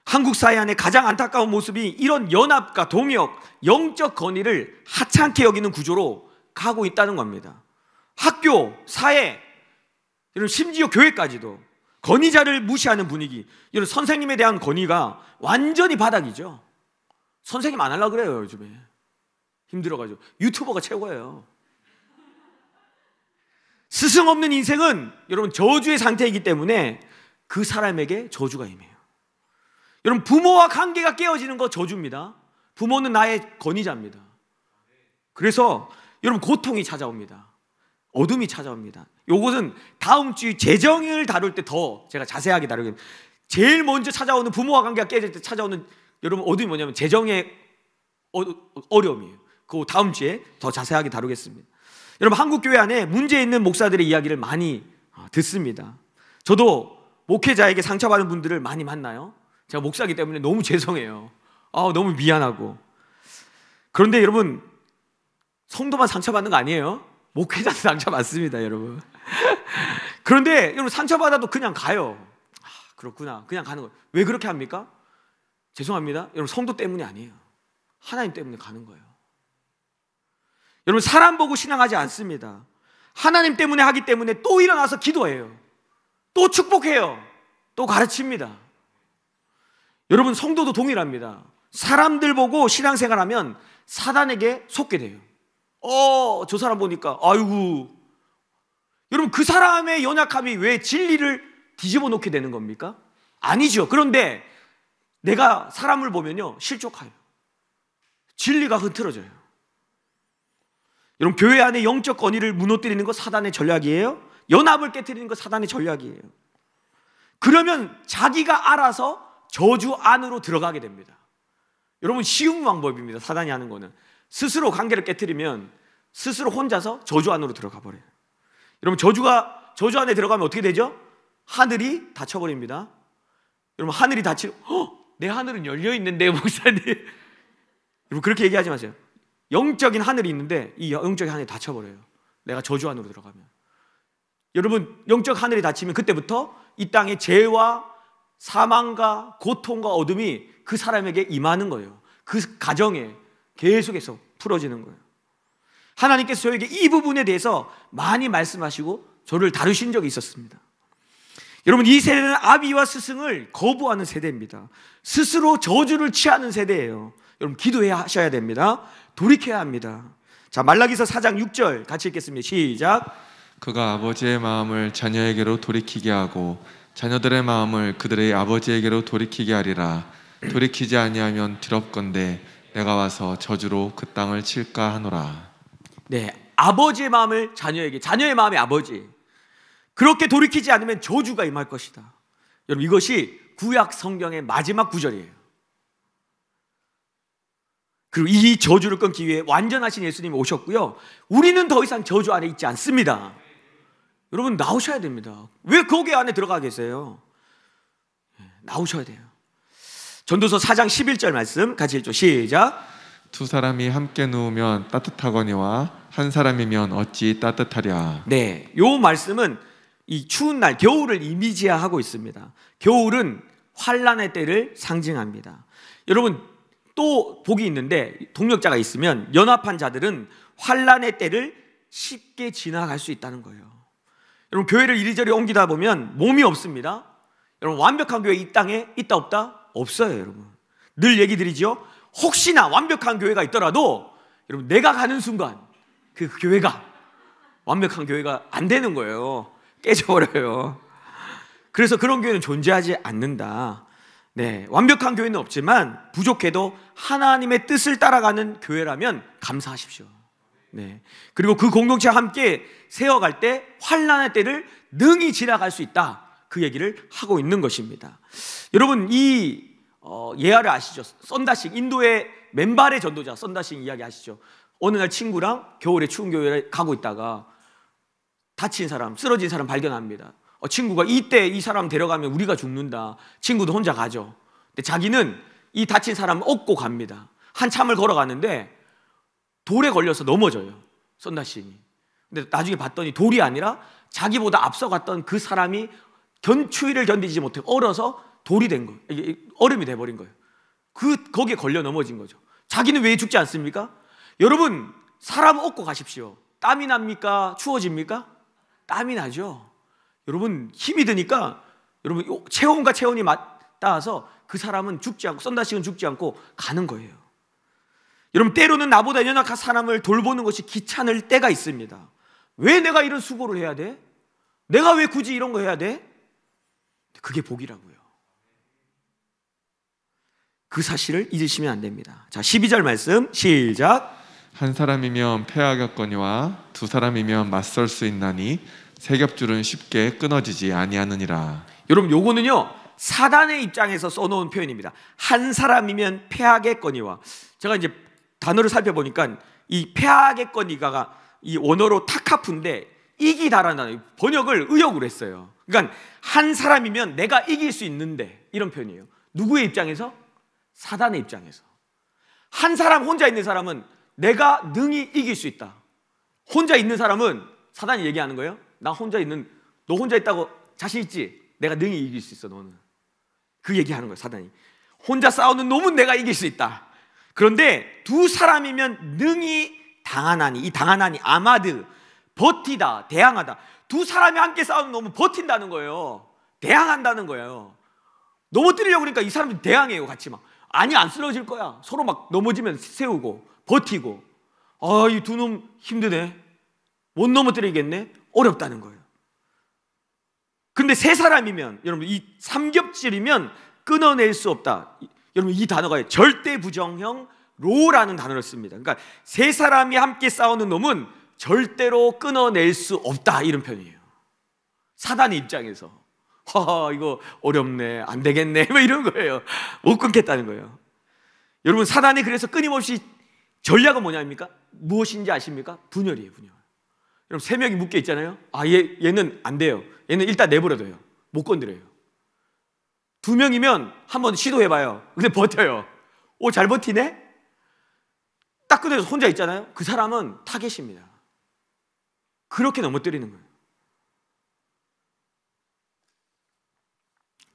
Speaker 1: 한국 사회 안에 가장 안타까운 모습이 이런 연합과 동역, 영적 건의를 하찮게 여기는 구조로 가고 있다는 겁니다. 학교, 사회, 여러분 심지어 교회까지도 건의자를 무시하는 분위기. 여러분, 선생님에 대한 건의가 완전히 바닥이죠. 선생님 안 하려고 그래요. 요즘에 힘들어가지고. 유튜버가 최고예요. 스승 없는 인생은 여러분 저주의 상태이기 때문에 그 사람에게 저주가 임해요. 여러분, 부모와 관계가 깨어지는 거 저주입니다. 부모는 나의 건의자입니다. 그래서 여러분 고통이 찾아옵니다. 어둠이 찾아옵니다. 요것은 다음 주 재정을 다룰 때 더 제가 자세하게 다루겠습니다. 제일 먼저 찾아오는, 부모와 관계가 깨질 때 찾아오는 여러분 어둠이 뭐냐면 재정의 어려움이에요. 그 다음 주에 더 자세하게 다루겠습니다. 여러분, 한국 교회 안에 문제 있는 목사들의 이야기를 많이 듣습니다. 저도 목회자에게 상처받은 분들을 많이 만나요. 제가 목사이기 때문에 너무 죄송해요. 너무 미안하고. 그런데 여러분, 성도만 상처받는 거 아니에요. 목회자도 상처받습니다, 여러분. 그런데 여러분, 상처받아도 그냥 가요. 그렇구나, 그냥 가는 거예요. 왜 그렇게 합니까? 죄송합니다, 여러분, 성도 때문이 아니에요. 하나님 때문에 가는 거예요. 여러분, 사람 보고 신앙하지 않습니다. 하나님 때문에 하기 때문에 또 일어나서 기도해요. 또 축복해요. 또 가르칩니다. 여러분, 성도도 동일합니다. 사람들 보고 신앙생활하면 사단에게 속게 돼요. 저 사람 보니까 아이고. 여러분, 그 사람의 연약함이 왜 진리를 뒤집어 놓게 되는 겁니까? 아니죠. 그런데 내가 사람을 보면요, 실족해요. 진리가 흐트러져요. 여러분, 교회 안에 영적 건의를 무너뜨리는 거 사단의 전략이에요. 연합을 깨트리는 거 사단의 전략이에요. 그러면 자기가 알아서 저주 안으로 들어가게 됩니다. 여러분, 쉬운 방법입니다. 사단이 하는 거는 스스로 관계를 깨트리면 스스로 혼자서 저주 안으로 들어가 버려요. 여러분, 저주 안에 들어가면 어떻게 되죠? 하늘이 닫혀버립니다. 여러분, 하늘이 닫히면 내 하늘은 열려 있는데 목사님. 여러분, 그렇게 얘기하지 마세요. 영적인 하늘이 있는데 이 영적인 하늘이 닫혀버려요. 내가 저주 안으로 들어가면. 여러분, 영적 하늘이 닫히면 그때부터 이 땅에 죄와 사망과 고통과 어둠이 그 사람에게 임하는 거예요. 그 가정에 계속해서 풀어지는 거예요. 하나님께서 저에게 이 부분에 대해서 많이 말씀하시고 저를 다루신 적이 있었습니다. 여러분, 이 세대는 아비와 스승을 거부하는 세대입니다. 스스로 저주를 취하는 세대예요. 여러분, 기도해야 하셔야 됩니다. 돌이켜야 합니다. 자, 말라기서 4장 6절 같이 읽겠습니다. 시작.
Speaker 5: 그가 아버지의 마음을 자녀에게로 돌이키게 하고 자녀들의 마음을 그들의 아버지에게로 돌이키게 하리라. 돌이키지 아니하면 두렵건대 내가 와서 저주로 그 땅을 칠까 하노라.
Speaker 1: 네, 아버지의 마음을 자녀에게, 자녀의 마음이 아버지. 그렇게 돌이키지 않으면 저주가 임할 것이다. 여러분, 이것이 구약 성경의 마지막 구절이에요. 그리고 이 저주를 끊기 위해 완전하신 예수님이 오셨고요, 우리는 더 이상 저주 안에 있지 않습니다. 여러분, 나오셔야 됩니다. 왜 거기 안에 들어가 계세요? 나오셔야 돼요. 전도서 4장 11절 말씀 같이 읽죠. 시작.
Speaker 5: 두 사람이 함께 누우면 따뜻하거니와 한 사람이면 어찌 따뜻하랴.
Speaker 1: 네, 요 말씀은 이 추운 날, 겨울을 이미지화하고 있습니다. 겨울은 환난의 때를 상징합니다. 여러분, 또 복이 있는데, 동력자가 있으면 연합한 자들은 환난의 때를 쉽게 지나갈 수 있다는 거예요. 여러분, 교회를 이리저리 옮기다 보면 몸이 없습니다. 여러분, 완벽한 교회 이 땅에 있다 없다? 없어요. 여러분, 늘 얘기 드리죠. 혹시나 완벽한 교회가 있더라도 여러분, 내가 가는 순간 그 교회가 완벽한 교회가 안 되는 거예요. 깨져버려요. 그래서 그런 교회는 존재하지 않는다. 네, 완벽한 교회는 없지만 부족해도 하나님의 뜻을 따라가는 교회라면 감사하십시오. 네, 그리고 그 공동체와 함께 세워갈 때 환난의 때를 능히 지나갈 수 있다, 그 얘기를 하고 있는 것입니다. 여러분, 이 예화를 아시죠? 썬다싱, 인도의 맨발의 전도자 썬다싱 이야기 아시죠? 어느 날 친구랑 겨울에 추운 교회에 가고 있다가 다친 사람, 쓰러진 사람 발견합니다. 친구가 이때 이 사람 데려가면 우리가 죽는다. 친구도 혼자 가죠. 근데 자기는 이 다친 사람 업고 갑니다. 한참을 걸어가는데 돌에 걸려서 넘어져요. 썬다시인이. 근데 나중에 봤더니 돌이 아니라 자기보다 앞서갔던 그 사람이 추위를 견디지 못해 얼어서 돌이 된 거예요. 이게 얼음이 돼버린 거예요. 거기에 걸려 넘어진 거죠. 자기는 왜 죽지 않습니까? 여러분, 사람 얻고 가십시오. 땀이 납니까? 추워집니까? 땀이 나죠. 여러분, 힘이 드니까 여러분 체온과 체온이 맞닿아서 그 사람은 죽지 않고, 썬다식은 죽지 않고 가는 거예요. 여러분, 때로는 나보다 연약한 사람을 돌보는 것이 귀찮을 때가 있습니다. 왜 내가 이런 수고를 해야 돼? 내가 왜 굳이 이런 거 해야 돼? 그게 복이라고요. 그 사실을 잊으시면 안 됩니다. 자, 12절 말씀 시작.
Speaker 5: 한 사람이면 패하겠거니와 두 사람이면 맞설 수 있나니 세 겹줄은 쉽게 끊어지지 아니하느니라.
Speaker 1: 여러분, 요거는요 사단의 입장에서 써놓은 표현입니다. 한 사람이면 패하겠거니와. 제가 이제 단어를 살펴보니까 이 패하겠거니가 이 원어로 타카프인데 이기다라는 단어, 번역을 의역으로 했어요. 그러니까 한 사람이면 내가 이길 수 있는데, 이런 표현이에요. 누구의 입장에서? 사단의 입장에서. 한 사람, 혼자 있는 사람은 내가 능히 이길 수 있다. 혼자 있는 사람은 사단이 얘기하는 거예요. 너 혼자 있다고 자신 있지? 내가 능히 이길 수 있어, 너는. 그 얘기하는 거예요, 사단이. 혼자 싸우는 놈은 내가 이길 수 있다. 그런데 두 사람이면 능히 당하나니, 이 당하나니 아마드, 버티다, 대항하다. 두 사람이 함께 싸우는 놈은 버틴다는 거예요. 대항한다는 거예요. 넘어뜨리려고 그러니까 이 사람이 대항해요, 같이 막. 아니, 안 쓰러질 거야. 서로 막 넘어지면 세우고 버티고. 아, 이 두 놈 힘드네. 못 넘어뜨리겠네. 어렵다는 거예요. 근데 세 사람이면, 여러분, 이 삼겹질이면 끊어낼 수 없다. 여러분, 이 단어가 절대 부정형 로라는 단어를 씁니다. 그러니까 세 사람이 함께 싸우는 놈은 절대로 끊어낼 수 없다, 이런 편이에요. 사단의 입장에서 이거 어렵네, 안 되겠네, 뭐 이런 거예요. 못 끊겠다는 거예요. 여러분, 사단이 그래서 끊임없이 전략은 뭐냐입니까? 무엇인지 아십니까? 분열이에요, 분열. 여러분, 세 명이 묶여 있잖아요. 얘는 안 돼요. 얘는 일단 내버려둬요. 못 건드려요. 두 명이면 한번 시도해봐요. 근데 버텨요. 잘 버티네? 딱 끊어서 혼자 있잖아요. 그 사람은 타겟입니다. 그렇게 넘어뜨리는 거예요.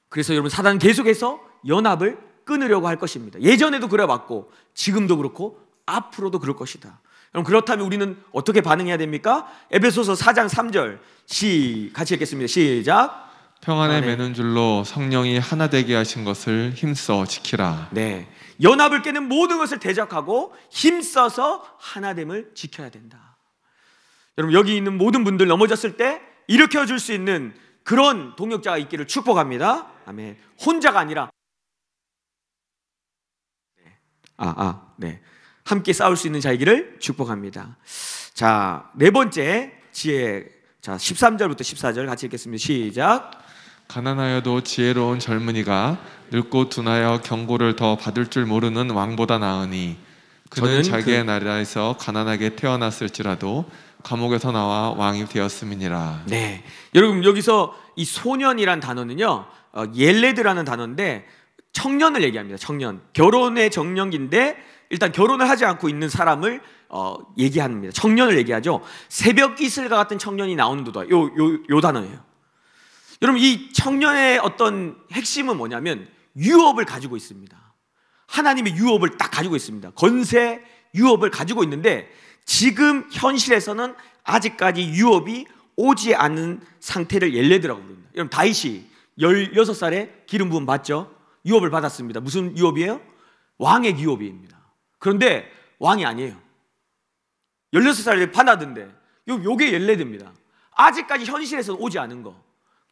Speaker 1: 그래서 여러분, 사단은 계속해서 연합을 끊으려고 할 것입니다. 예전에도 그래왔고 지금도 그렇고 앞으로도 그럴 것이다. 그럼 그렇다면 우리는 어떻게 반응해야 됩니까? 에베소서 4장 3절 같이 읽겠습니다. 시작.
Speaker 5: 평안에 매는 줄로 성령이 하나 되게 하신 것을 힘써 지키라.
Speaker 1: 네, 연합을 깨는 모든 것을 대적하고 힘써서 하나됨을 지켜야 된다. 여러분, 여기 있는 모든 분들 넘어졌을 때 일으켜줄 수 있는 그런 동역자가 있기를 축복합니다. 아멘. 혼자가 아니라 네, 함께 싸울 수 있는 자이기를 축복합니다. 자, 네 번째 지혜. 자, 13절부터 14절 같이 읽겠습니다. 시작.
Speaker 5: 가난하여도 지혜로운 젊은이가 늙고 둔하여 경고를 더 받을 줄 모르는 왕보다 나으니 그는 자기의 나라에서 가난하게 태어났을지라도 감옥에서 나와 왕이 되었음이니라.
Speaker 1: 네, 여러분, 여기서 이 소년이란 단어는요 옐레드라는 단어인데 청년을 얘기합니다. 청년, 결혼의 정년기인데 일단 결혼을 하지 않고 있는 사람을 얘기합니다. 청년을 얘기하죠. 새벽 이슬과 같은 청년이 나오는도다. 요 단어예요. 여러분, 이 청년의 어떤 핵심은 뭐냐면 유업을 가지고 있습니다. 하나님의 유업을 딱 가지고 있습니다. 건세 유업을 가지고 있는데 지금 현실에서는 아직까지 유업이 오지 않은 상태를 옐레드라고 부릅니다. 여러분, 다윗이 16살에 기름 부음 받죠? 유업을 받았습니다. 무슨 유업이에요? 왕의 유업입니다. 그런데 왕이 아니에요. 16살에 받았는데 요게 옐레드입니다. 아직까지 현실에서 오지 않은 거,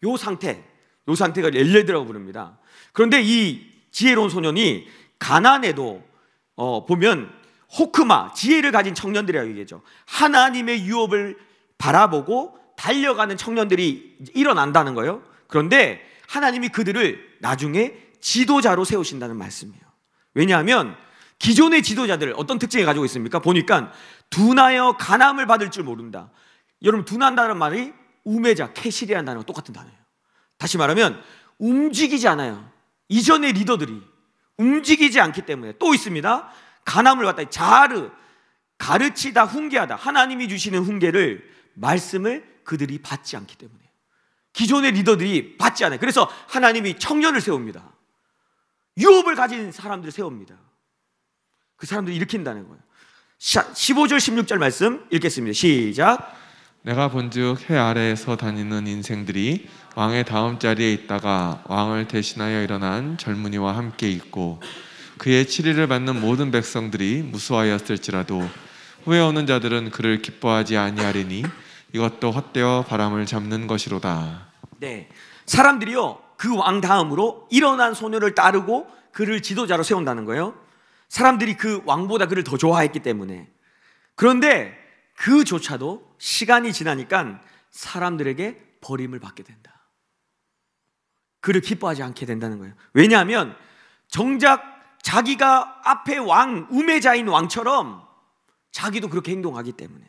Speaker 1: 요 상태가 옐레드라고 부릅니다. 그런데 이 지혜로운 소년이 가난에도 보면 호크마, 지혜를 가진 청년들이라고 얘기하죠. 하나님의 유업을 바라보고 달려가는 청년들이 일어난다는 거예요. 그런데 하나님이 그들을 나중에 지도자로 세우신다는 말씀이에요. 왜냐하면 기존의 지도자들 어떤 특징을 가지고 있습니까? 보니까 둔하여 가남을 받을 줄 모른다. 여러분, 둔한다는 말이 우매자, 캐실이라는 단어랑 똑같은 단어예요. 다시 말하면 움직이지 않아요. 이전의 리더들이 움직이지 않기 때문에. 또 있습니다. 가남을 갖다 가르치다, 훈계하다, 하나님이 주시는 훈계를, 말씀을 그들이 받지 않기 때문에, 기존의 리더들이 받지 않아요. 그래서 하나님이 청년을 세웁니다. 유업을 가진 사람들을 세웁니다. 그 사람들을 일으킨다는 거예요. 15절 16절 말씀 읽겠습니다. 시작.
Speaker 5: 내가 본즉 해 아래에서 다니는 인생들이 왕의 다음 자리에 있다가 왕을 대신하여 일어난 젊은이와 함께 있고, 그의 치리를 받는 모든 백성들이 무수하였을지라도 후에 오는 자들은 그를 기뻐하지 아니하리니 이것도 헛되어 바람을 잡는 것이로다.
Speaker 1: 네, 사람들이요 그 왕 다음으로 일어난 소년을 따르고 그를 지도자로 세운다는 거예요. 사람들이 그 왕보다 그를 더 좋아했기 때문에. 그런데 그조차도 시간이 지나니까 사람들에게 버림을 받게 된다. 그를 기뻐하지 않게 된다는 거예요. 왜냐하면 정작 자기가 앞에 왕, 우매자인 왕처럼 자기도 그렇게 행동하기 때문에,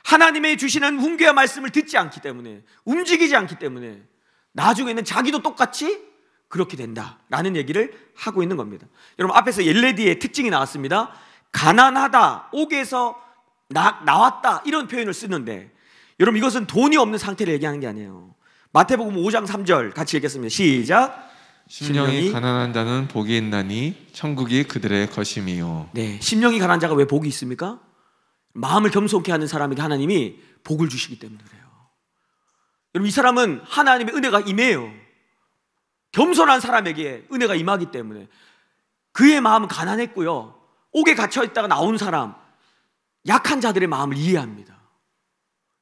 Speaker 1: 하나님의 주시는 훈계와 말씀을 듣지 않기 때문에, 움직이지 않기 때문에 나중에는 자기도 똑같이 그렇게 된다라는 얘기를 하고 있는 겁니다. 여러분, 앞에서 옐레디의 특징이 나왔습니다. 가난하다, 옥에서 나왔다, 이런 표현을 쓰는데, 여러분 이것은 돈이 없는 상태를 얘기하는 게 아니에요. 마태복음 5장 3절 같이 읽겠습니다. 시작.
Speaker 5: 심령이 가난한 자는 복이 있나니 천국이 그들의 것임이요.
Speaker 1: 네, 심령이 가난한 자가 왜 복이 있습니까? 마음을 겸손케 하는 사람에게 하나님이 복을 주시기 때문에 그래요. 여러분, 이 사람은 하나님의 은혜가 임해요. 겸손한 사람에게 은혜가 임하기 때문에. 그의 마음은 가난했고요, 옥에 갇혀 있다가 나온 사람, 약한 자들의 마음을 이해합니다.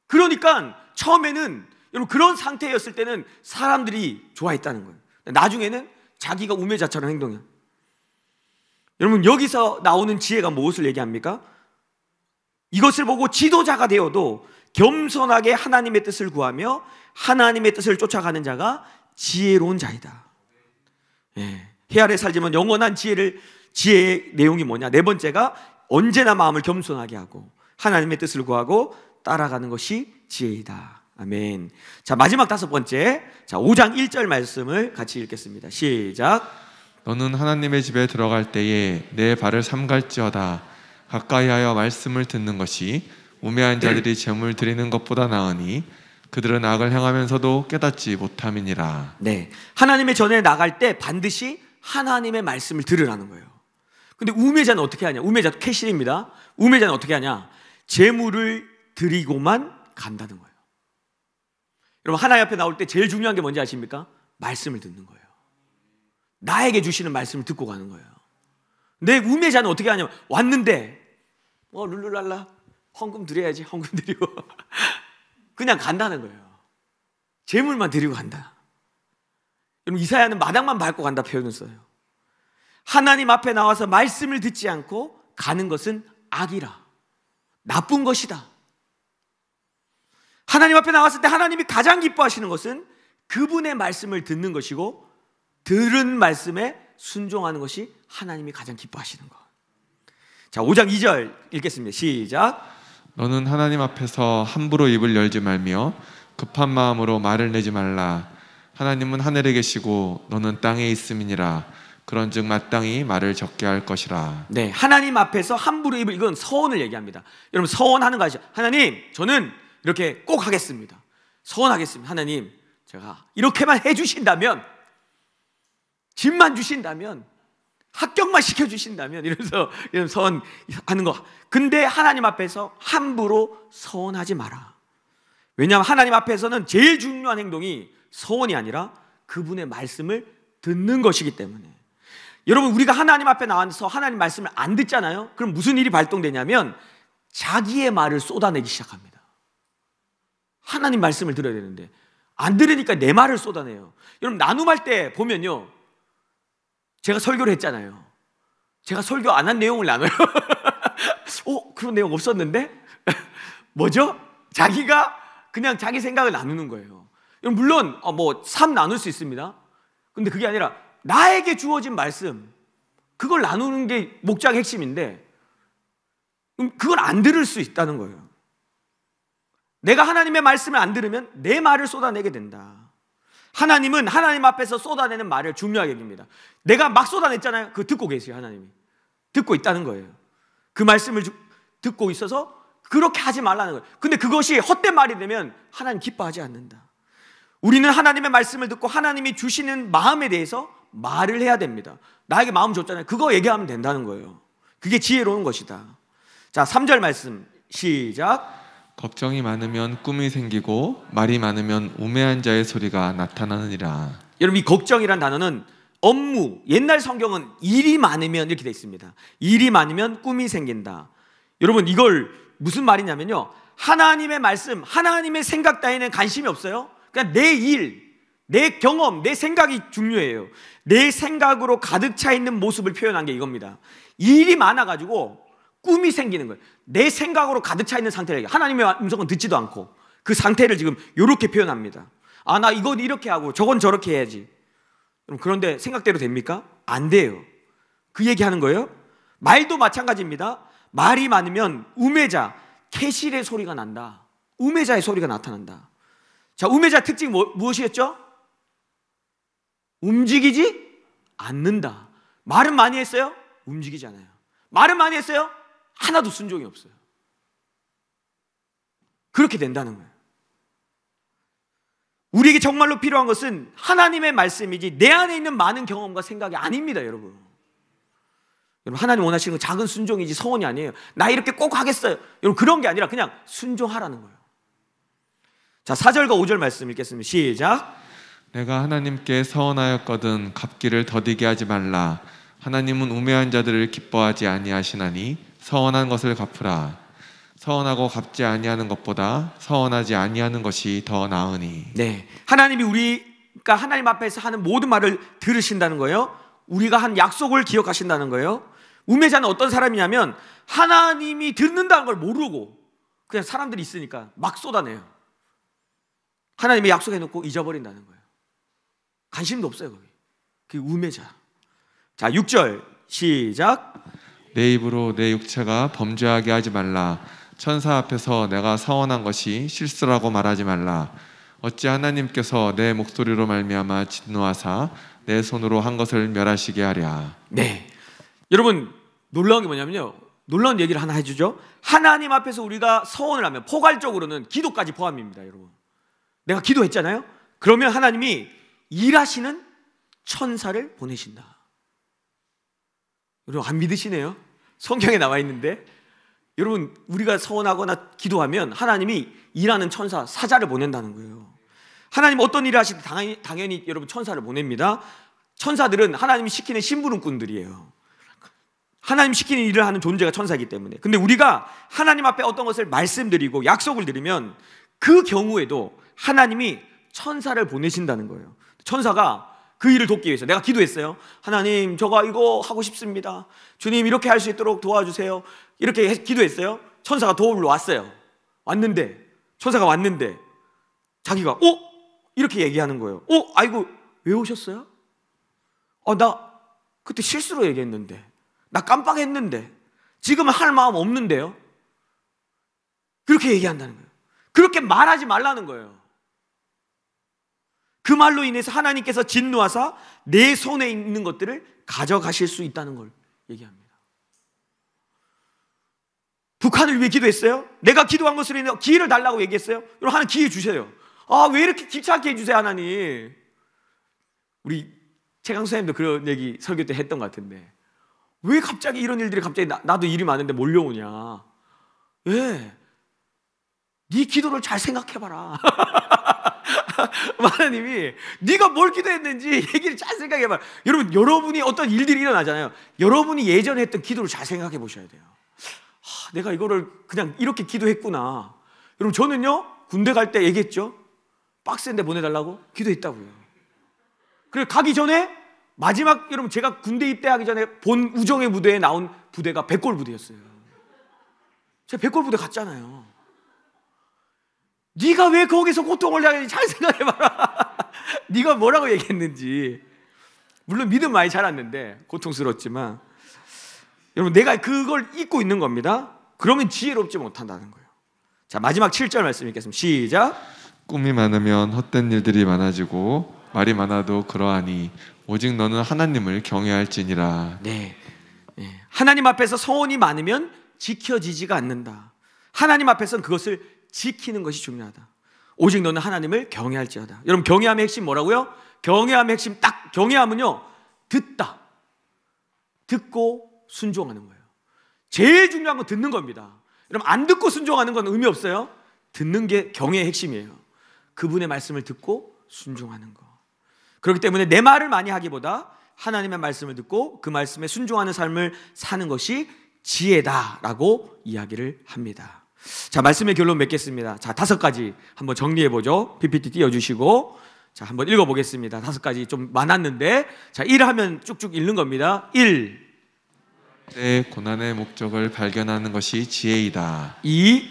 Speaker 1: 그러니까 처음에는 여러분 그런 상태였을 때는 사람들이 좋아했다는 거예요. 나중에는 자기가 우매자처럼 행동해요. 여러분, 여기서 나오는 지혜가 무엇을 얘기합니까? 이것을 보고 지도자가 되어도 겸손하게 하나님의 뜻을 구하며 하나님의 뜻을 쫓아가는 자가 지혜로운 자이다. 예. 해 아래 살지만 영원한 지혜의 내용이 뭐냐? 네 번째가 언제나 마음을 겸손하게 하고 하나님의 뜻을 구하고 따라가는 것이 지혜이다. 아멘. 자, 마지막 다섯 번째, 자 5장 1절 말씀을 같이 읽겠습니다. 시작.
Speaker 5: 너는 하나님의 집에 들어갈 때에 내 발을 삼갈지어다. 가까이하여 말씀을 듣는 것이 우매한 자들이 제물 드리는 것보다 나으니 그들은 악을 행하면서도 깨닫지 못함이니라.
Speaker 1: 네, 하나님의 전에 나갈 때 반드시 하나님의 말씀을 들으라는 거예요. 근데 우매자는 어떻게 하냐? 우매자도 캐실입니다. 우매자는 어떻게 하냐? 제물을 드리고만 간다는 거예요. 여러분, 하나님 앞에 나올 때 제일 중요한 게 뭔지 아십니까? 말씀을 듣는 거예요. 나에게 주시는 말씀을 듣고 가는 거예요. 내 우매자는 어떻게 하냐면, 왔는데 룰루랄라 헌금 드려야지, 헌금 드리고 그냥 간다는 거예요. 제물만 드리고 간다. 여러분, 이사야는 마당만 밟고 간다 표현을 써요. 하나님 앞에 나와서 말씀을 듣지 않고 가는 것은 악이라, 나쁜 것이다. 하나님 앞에 나왔을 때 하나님이 가장 기뻐하시는 것은 그분의 말씀을 듣는 것이고, 들은 말씀에 순종하는 것이 하나님이 가장 기뻐하시는 것. 자, 5장 2절 읽겠습니다. 시작.
Speaker 5: 너는 하나님 앞에서 함부로 입을 열지 말며 급한 마음으로 말을 내지 말라. 하나님은 하늘에 계시고 너는 땅에 있음이니라. 그런즉 마땅히 말을 적게 할 것이라. 네,
Speaker 1: 하나님 앞에서 함부로 입을, 이건 서원을 얘기합니다. 여러분, 서원하는 거 아시죠? 하나님, 저는 이렇게 꼭 하겠습니다. 서원하겠습니다. 하나님, 제가 이렇게만 해주신다면, 집만 주신다면, 합격만 시켜주신다면, 이러면서 이런 서원하는 거. 근데 하나님 앞에서 함부로 서원하지 마라. 왜냐하면 하나님 앞에서는 제일 중요한 행동이 서원이 아니라 그분의 말씀을 듣는 것이기 때문에. 여러분, 우리가 하나님 앞에 나와서 하나님 말씀을 안 듣잖아요. 그럼 무슨 일이 발동되냐면 자기의 말을 쏟아내기 시작합니다. 하나님 말씀을 들어야 되는데 안 들으니까 내 말을 쏟아내요. 여러분, 나눔할 때 보면요, 제가 설교를 했잖아요. 제가 설교 안 한 내용을 나눠요. 그런 내용 없었는데? 뭐죠? 자기가 그냥 자기 생각을 나누는 거예요. 물론 삶 나눌 수 있습니다. 근데 그게 아니라 나에게 주어진 말씀, 그걸 나누는 게 목적의 핵심인데 그걸 안 들을 수 있다는 거예요. 내가 하나님의 말씀을 안 들으면 내 말을 쏟아내게 된다. 하나님은 하나님 앞에서 쏟아내는 말을 중요하게 여깁니다. 내가 막 쏟아냈잖아요. 그거 듣고 계세요. 하나님이 듣고 있다는 거예요. 그 말씀을 듣고 있어서 그렇게 하지 말라는 거예요. 근데 그것이 헛된 말이 되면 하나님 기뻐하지 않는다. 우리는 하나님의 말씀을 듣고 하나님이 주시는 마음에 대해서 말을 해야 됩니다. 나에게 마음 줬잖아요. 그거 얘기하면 된다는 거예요. 그게 지혜로운 것이다. 자, 3절 말씀 시작.
Speaker 5: 걱정이 많으면 꿈이 생기고 말이 많으면 우매한 자의 소리가 나타나느니라.
Speaker 1: 여러분, 이 걱정이란 단어는 업무, 옛날 성경은 일이 많으면 이렇게 돼 있습니다. 일이 많으면 꿈이 생긴다. 여러분, 이걸 무슨 말이냐면요, 하나님의 말씀, 하나님의 생각 따위는 관심이 없어요. 그냥 내 일, 내 경험, 내 생각이 중요해요. 내 생각으로 가득 차 있는 모습을 표현한 게 이겁니다. 일이 많아가지고 꿈이 생기는 거예요. 내 생각으로 가득 차 있는 상태를, 하나님의 음성은 듣지도 않고 그 상태를 지금 이렇게 표현합니다. 아, 나 이건 이렇게 하고 저건 저렇게 해야지. 그런데 생각대로 됩니까? 안 돼요. 그 얘기하는 거예요. 말도 마찬가지입니다. 말이 많으면 우매자, 캐실의 소리가 난다. 우매자의 소리가 나타난다. 자, 우매자 특징이 무엇이었죠? 움직이지 않는다. 말은 많이 했어요? 움직이지 않아요. 말은 많이 했어요? 하나도 순종이 없어요. 그렇게 된다는 거예요. 우리에게 정말로 필요한 것은 하나님의 말씀이지 내 안에 있는 많은 경험과 생각이 아닙니다, 여러분. 여러분, 하나님 원하시는 건 작은 순종이지 서원이 아니에요. 나 이렇게 꼭 하겠어요. 여러분, 그런 게 아니라 그냥 순종하라는 거예요. 자, 4절과 5절 말씀 읽겠습니다. 시작.
Speaker 5: 내가 하나님께 서원하였거든 갚기를 더디게 하지 말라. 하나님은 우매한 자들을 기뻐하지 아니하시나니 서원한 것을 갚으라. 서원하고 갚지 아니하는 것보다 서원하지 아니하는 것이 더 나으니.
Speaker 1: 네, 하나님이 우리가 하나님 앞에서 하는 모든 말을 들으신다는 거예요. 우리가 한 약속을 기억하신다는 거예요. 우매자는 어떤 사람이냐면 하나님이 듣는다는 걸 모르고 그냥 사람들이 있으니까 막 쏟아내요. 하나님이 약속해놓고 잊어버린다는 거예요. 관심도 없어요, 거기. 그게 우매자. 자, 6절 시작.
Speaker 5: 내 입으로 내 육체가 범죄하게 하지 말라. 천사 앞에서 내가 서원한 것이 실수라고 말하지 말라. 어찌 하나님께서 내 목소리로 말미암아 진노하사 내 손으로 한 것을 멸하시게 하랴.
Speaker 1: 네, 여러분, 놀라운 게 뭐냐면요, 놀라운 얘기를 하나 해주죠. 하나님 앞에서 우리가 서원을 하면 포괄적으로는 기도까지 포함입니다. 여러분, 내가 기도했잖아요. 그러면 하나님이 일하시는 천사를 보내신다. 여러분, 안 믿으시네요. 성경에 나와 있는데. 여러분, 우리가 서원하거나 기도하면 하나님이 일하는 천사, 사자를 보낸다는 거예요. 하나님 어떤 일을 하실 때 당연히 여러분 천사를 보냅니다. 천사들은 하나님이 시키는 심부름꾼들이에요. 하나님 시키는 일을 하는 존재가 천사이기 때문에. 근데 우리가 하나님 앞에 어떤 것을 말씀드리고 약속을 드리면 그 경우에도 하나님이 천사를 보내신다는 거예요. 천사가 그 일을 돕기 위해서, 내가 기도했어요. 하나님, 저가 이거 하고 싶습니다. 주님, 이렇게 할 수 있도록 도와주세요. 이렇게 기도했어요. 천사가 도우러 왔어요. 천사가 왔는데 자기가 이렇게 얘기하는 거예요. 아이고, 왜 오셨어요? 나 그때 실수로 얘기했는데, 나 깜빡했는데, 지금은 할 마음 없는데요. 그렇게 얘기한다는 거예요. 그렇게 말하지 말라는 거예요. 그 말로 인해서 하나님께서 진노하사 내 손에 있는 것들을 가져가실 수 있다는 걸 얘기합니다. 북한을 위해 기도했어요? 내가 기도한 것으로 인해 기회를 달라고 얘기했어요? 여러분, 하나님 기회 주세요. 왜 이렇게 귀찮게 해주세요, 하나님. 우리 최강 선생님도 그런 얘기 설교 때 했던 것 같은데, 왜 갑자기 이런 일들이 갑자기 나도 일이 많은데 몰려오냐. 왜? 네 기도를 잘 생각해봐라. 하나님이 네가 뭘 기도했는지 얘기를 잘 생각해봐라. 여러분, 여러분이 어떤 일들이 일어나잖아요. 여러분이 예전에 했던 기도를 잘 생각해 보셔야 돼요. 내가 이거를 그냥 이렇게 기도했구나. 여러분, 저는요, 군대 갈 때 얘기했죠. 빡센데 보내달라고 기도했다고요. 그리고 가기 전에 마지막, 여러분, 제가 군대 입대하기 전에 본 우정의 무대에 나온 부대가 백골 부대였어요. 제가 백골 부대 갔잖아요. 네가 왜 거기서 고통을 당했는지 잘 생각해봐라. 네가 뭐라고 얘기했는지. 물론 믿음 많이 자랐는데 고통스러웠지만, 여러분, 내가 그걸 잊고 있는 겁니다. 그러면 지혜롭지 못한다는 거예요. 자, 마지막 7절 말씀 읽겠습니다. 시작.
Speaker 5: 꿈이 많으면 헛된 일들이 많아지고 말이 많아도 그러하니 오직 너는 하나님을 경외할지니라.
Speaker 1: 네. 하나님 앞에서 서원이 많으면 지켜지지가 않는다. 하나님 앞에서는 그것을 지키는 것이 중요하다. 오직 너는 하나님을 경외할지어다. 여러분, 경외함의 핵심 뭐라고요? 경외함의 핵심 딱 경외함은요, 듣다. 듣고 순종하는 거예요. 제일 중요한 건 듣는 겁니다. 여러분, 안 듣고 순종하는 건 의미 없어요. 듣는 게 경외의 핵심이에요. 그분의 말씀을 듣고 순종하는 거. 그렇기 때문에 내 말을 많이 하기보다 하나님의 말씀을 듣고 그 말씀에 순종하는 삶을 사는 것이 지혜다라고 이야기를 합니다. 자, 말씀의 결론 맺겠습니다. 자, 5가지 한번 정리해보죠. PPT 띄워주시고, 자, 한번 읽어보겠습니다. 5가지 좀 많았는데, 자, 1 하면 쭉쭉 읽는 겁니다. 1.
Speaker 5: 내 고난의 목적을 발견하는 것이 지혜이다.
Speaker 1: 2.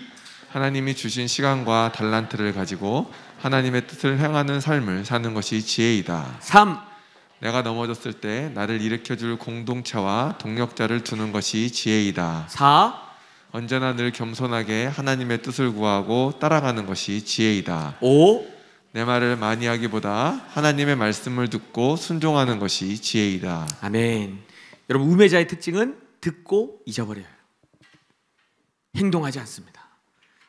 Speaker 5: 하나님이 주신 시간과 달란트를 가지고 하나님의 뜻을 행하는 삶을 사는 것이 지혜이다.
Speaker 1: 3.
Speaker 5: 내가 넘어졌을 때 나를 일으켜줄 공동체와 동력자를 두는 것이 지혜이다.
Speaker 1: 4.
Speaker 5: 언제나 늘 겸손하게 하나님의 뜻을 구하고 따라가는 것이 지혜이다.
Speaker 1: 5.
Speaker 5: 내 말을 많이 하기보다 하나님의 말씀을 듣고 순종하는 것이 지혜이다.
Speaker 1: 아멘. 여러분, 우매자의 특징은 듣고 잊어버려요. 행동하지 않습니다.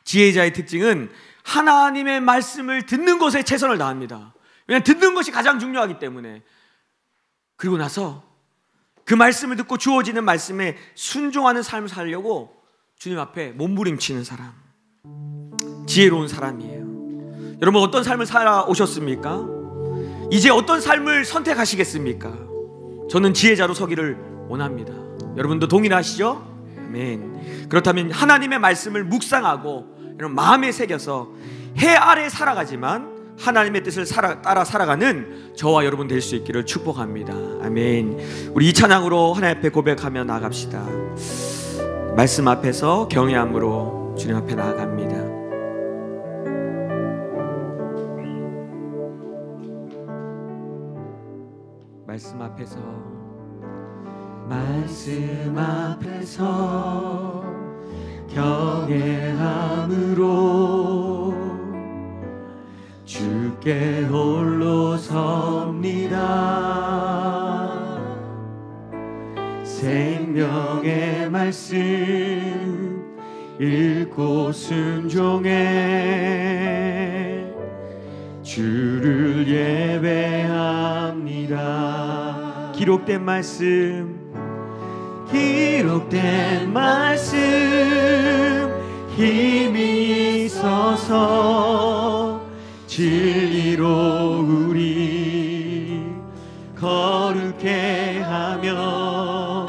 Speaker 1: 지혜자의 특징은 하나님의 말씀을 듣는 것에 최선을 다합니다. 왜냐하면 듣는 것이 가장 중요하기 때문에. 그리고 나서 그 말씀을 듣고 주어지는 말씀에 순종하는 삶을 살려고 주님 앞에 몸부림치는 사람, 지혜로운 사람이에요. 여러분, 어떤 삶을 살아오셨습니까? 이제 어떤 삶을 선택하시겠습니까? 저는 지혜자로 서기를 원합니다. 여러분도 동의하시죠? 아멘. 그렇다면 하나님의 말씀을 묵상하고 여러분 마음에 새겨서 해 아래 살아가지만 하나님의 뜻을 따라 살아가는 저와 여러분 될 수 있기를 축복합니다. 아멘. 우리 이 찬양으로 하나님 앞에 고백하며 나아갑시다. 말씀 앞에서 경외함으로 주님 앞에 나아갑니다. 말씀 앞에서 경외함으로 주께 홀로 섭니다. 생명의 말씀 읽고 순종해 주를 예배합니다. 기록된 말씀 힘이 있어서 진리로 우리 거룩해 하며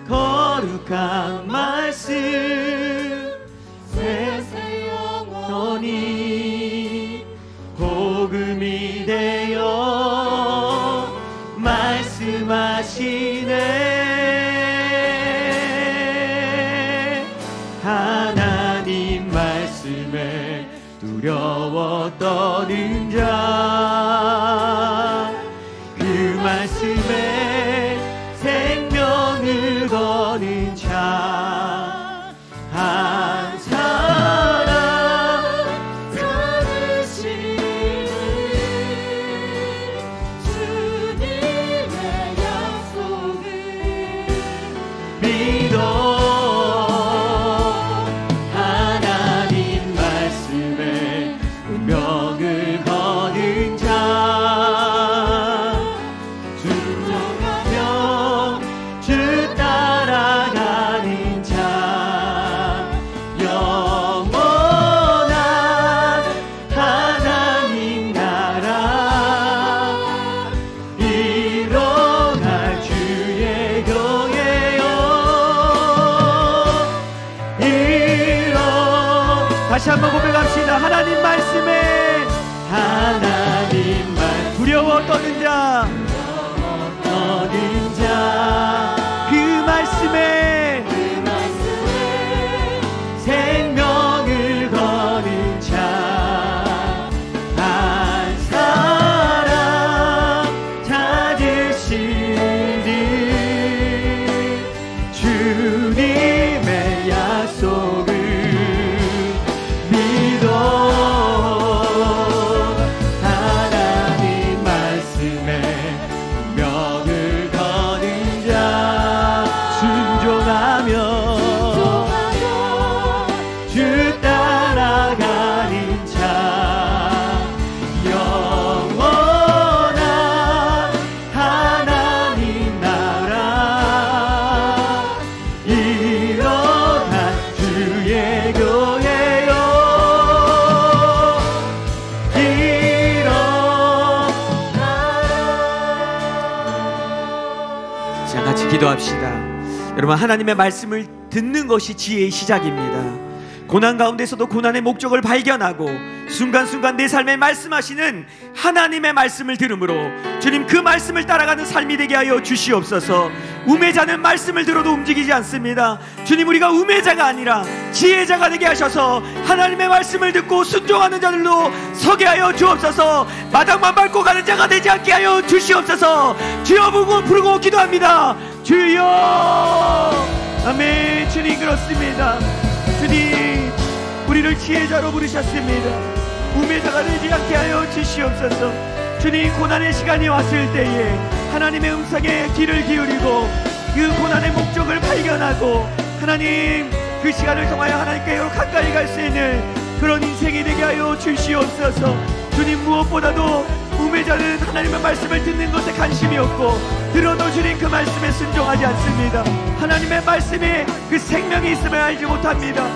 Speaker 1: 거룩한 말씀 세세 영원히 복음이 되어 말씀하시네. 하나님 말씀에 두려워 떠는 자 그 말씀에 생명을 거는 자 한 사람 찾으시는 주님의 약속을 믿어. 다시 한번 고백합시다. 하나님 말씀에 두려워 떠는 자 그 말씀에 생명을 거는 자 한 사람 찾으시는 주님의 약속을 하나님 말씀에 명을 거 기도합시다. 여러분, 하나님의 말씀을 듣는 것이 지혜의 시작입니다. 고난 가운데서도 고난의 목적을 발견하고 순간순간 내 삶에 말씀하시는 하나님의 말씀을 들음으로 주님, 그 말씀을 따라가는 삶이 되게 하여 주시옵소서. 우매자는 말씀을 들어도 움직이지 않습니다. 주님, 우리가 우매자가 아니라 지혜자가 되게 하셔서 하나님의 말씀을 듣고 순종하는 자들로 서게 하여 주옵소서. 마당만 밟고 가는 자가 되지 않게 하여 주시옵소서. 주여 부르고 기도합니다. 주여. 아멘. 주님, 그렇습니다. 주님, 우리를 지혜자로 부르셨습니다. 우매자가 되지 않게 하여 주시옵소서. 주님, 고난의 시간이 왔을 때에 하나님의 음성에 귀를 기울이고 그 고난의 목적을 발견하고 하나님, 그 시간을 통하여 하나님께로 가까이 갈 수 있는 그런 인생이 되게 하여 주시옵소서. 주님, 무엇보다도 우매자는 하나님의 말씀을 듣는 것에 관심이 없고 들어도 주님 그 말씀에 순종하지 않습니다. 하나님의 말씀에 그 생명이 있음을 알지 못합니다.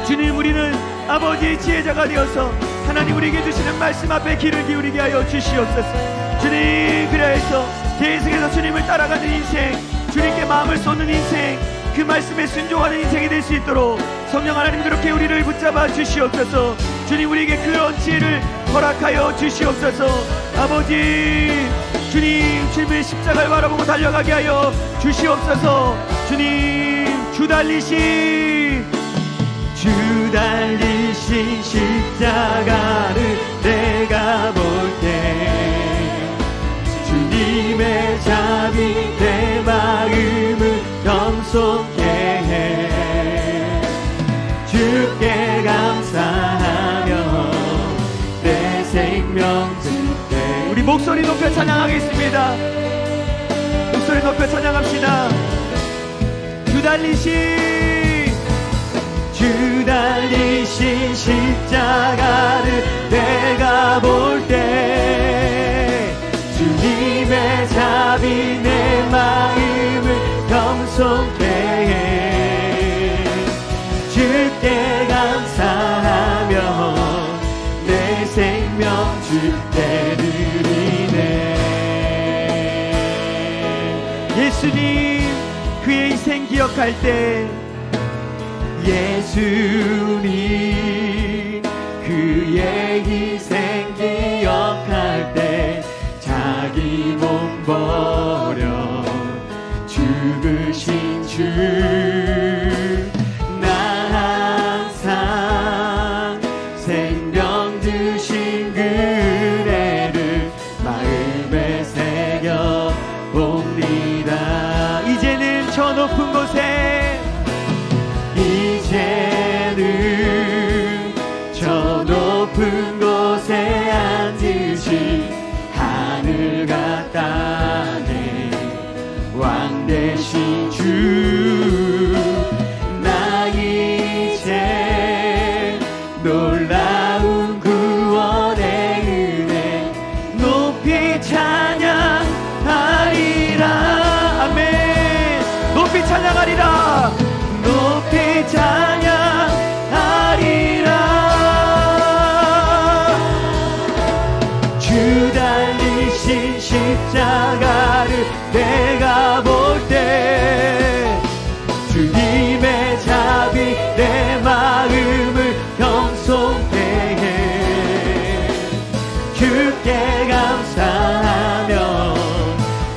Speaker 1: 주님, 우리는 아버지의 지혜자가 되어서 하나님 우리에게 주시는 말씀 앞에 귀를 기울이게 하여 주시옵소서. 주님, 그래서 계속해서 주님을 따라가는 인생, 주님께 마음을 쏟는 인생, 그 말씀에 순종하는 인생이 될 수 있도록 성령 하나님 그렇게 우리를 붙잡아 주시옵소서. 주님, 우리에게 그런 지혜를 허락하여 주시옵소서. 아버지, 주님, 주님의 십자가를 바라보고 달려가게 하여 주시옵소서. 주님, 주 달리신 십자가를 내가 볼 때 주님의 자비 내 마음을 겸손케 해. 주께 감사하며 내 생명 줄게. 우리 목소리 높여 찬양하겠습니다. 목소리 높여 찬양합시다. 주 달리신 십자가를 내가 볼 때 주님의 자비 내 마음을 겸손케 해. 주께 감사하며 내 생명 주께 드리네. 예수님, 그의 희생 기억할 때 예수님, 그의 희생 기억할 때 자기 몸 버려 죽으신 주, 나 항상 생명 주신 그대를 마음에 새겨 봅니다. 이제는 저 높은 곳에, 이제는 저 높은 곳에 앉으신 하늘과 땅의 왕 되신 주, 나 이제 놀라운 구원의 은혜 높이 찬양하리라. 아멘. 높이 찬양하리라. 높이 찬양하리라. 주 달리신 십자가를 내가 볼 때 주님의 자비 내 마음을 겸손케 해. 주께 감사하며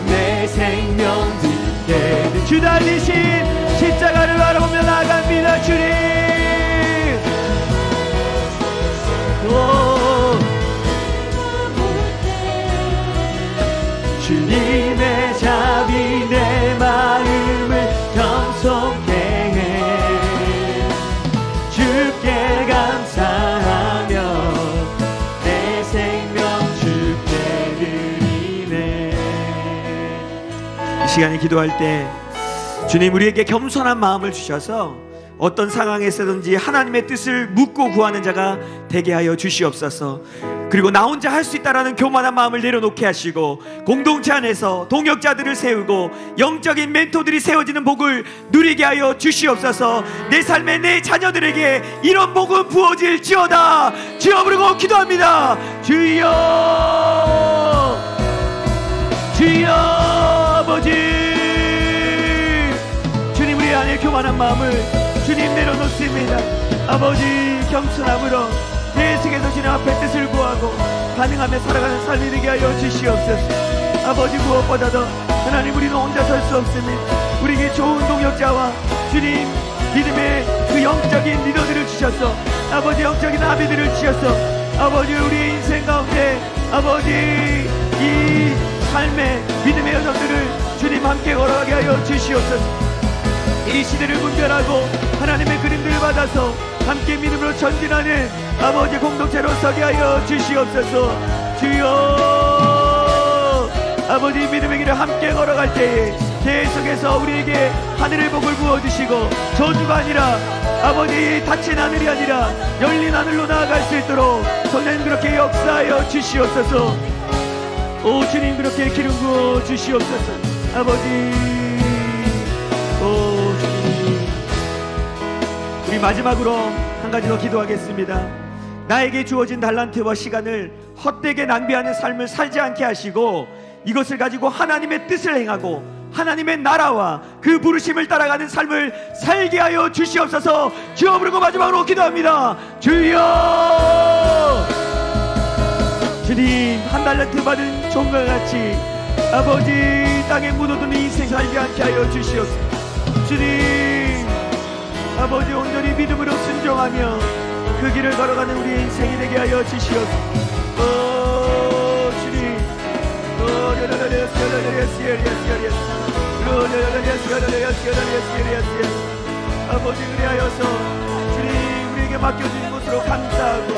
Speaker 1: 내 생명 주께. 주 달리신 십자가를 바라보며 나아갑니다. 주님, 주님의 자비 내 마음을 겸손케 해. 주께 감사하며 내 생명 주께 드리네. 이 시간에 기도할 때 주님, 우리에게 겸손한 마음을 주셔서 어떤 상황에서든지 하나님의 뜻을 묻고 구하는 자가 되게 하여 주시옵소서. 그리고 나 혼자 할 수 있다라는 교만한 마음을 내려놓게 하시고 공동체 안에서 동역자들을 세우고 영적인 멘토들이 세워지는 복을 누리게 하여 주시옵소서. 내 삶에 내 자녀들에게 이런 복은 부어질지어다. 주여 부르고 기도합니다. 주여, 주여 아버지, 교만한 마음을 주님 내려놓습니다. 아버지 겸손함으로 계속해서 주님 앞에 뜻을 구하고 가능하며 살아가는 삶이 되게 하여 주시옵소서. 아버지 무엇보다도 하나님 우리는 혼자 설 수 없습니다. 우리에게 좋은 동역자와 주님 믿음의 그 영적인 리더들을 주셔서 아버지 영적인 아비들을 주셔서 아버지 우리의 인생 가운데 아버지 이 삶의 믿음의 여정들을 주님 함께 걸어가게 하여 주시옵소서. 이 시대를 분별하고 하나님의 그림들을 받아서 함께 믿음으로 전진하는 아버지 공동체로 서게 하여 주시옵소서. 주여 아버지 믿음의 길을 함께 걸어갈 때에 계속해서 우리에게 하늘의 복을 부어주시고 저주가 아니라 아버지 닫힌 하늘이 아니라 열린 하늘로 나아갈 수 있도록 성령 그렇게 역사하여 주시옵소서. 오 주님 그렇게 기름 부어 주시옵소서. 아버지 오 주님 우리 마지막으로 한 가지 더 기도하겠습니다. 나에게 주어진 달란트와 시간을 헛되게 낭비하는 삶을 살지 않게 하시고 이것을 가지고 하나님의 뜻을 행하고 하나님의 나라와 그 부르심을 따라가는 삶을 살게 하여 주시옵소서. 주여 부르고 마지막으로 기도합니다. 주여 주님 한 달란트 받은 종과 같이 아버지 땅에 묻어두는 인생 살게 않게 하여 주시옵소서. 주님 아버지 온전히 믿음으로 순종하며 그 길을 걸어가는 우리의 인생이 되게 하여 주시옵소서. 주님 아버지 그리하여서 주님 우리에게 맡겨진 곳으로 감사하고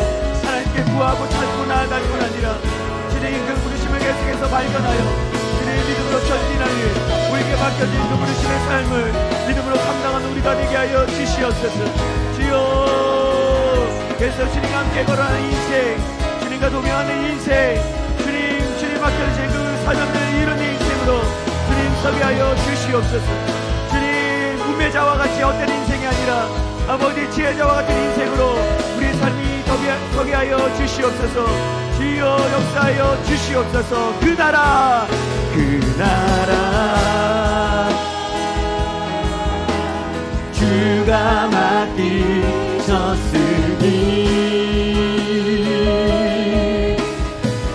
Speaker 1: 하나님께 구하고 찾고 나아갈 뿐 아니라 주님 그 부르심을 계속해서 발견하여 주님 믿음으로 전진하는 우리에게 맡겨진 그 부르심의 삶을 믿음으로 감당하는 우리가 되게 하여 주시옵소서. 주여 그래서 주님과 함께 걸어가는 인생 주님과 동행하는 인생 주님 맡겨주신 그 사명을 이루는 인생으로 주님 서게 하여 주시옵소서. 주님 운매자와 같이 헛된 인생이 아니라 아버지 지혜자와 같은 인생으로 우리의 삶이 서게 하여 주시옵소서. 주여 역사하여 주시옵소서. 그 나라 주가 맡기셨으니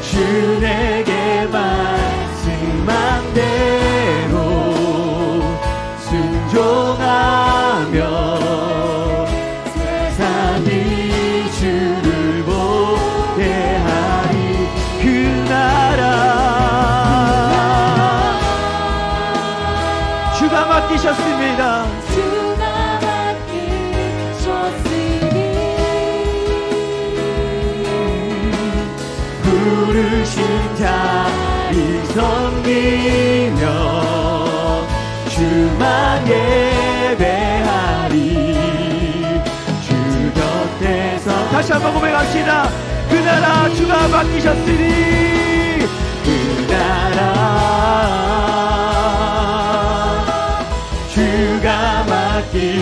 Speaker 1: 주 내게 말씀한 대로 순종하며 세상이 주를 보게 하리. 그 나라 주가 맡기셨습니다. 부르신 자리 섬기며 주만 예배하리. 주 곁에서 다시 한번 고백합시다. 그 나라 주가 맡기셨으니 그 나라 주가 맡기셨으니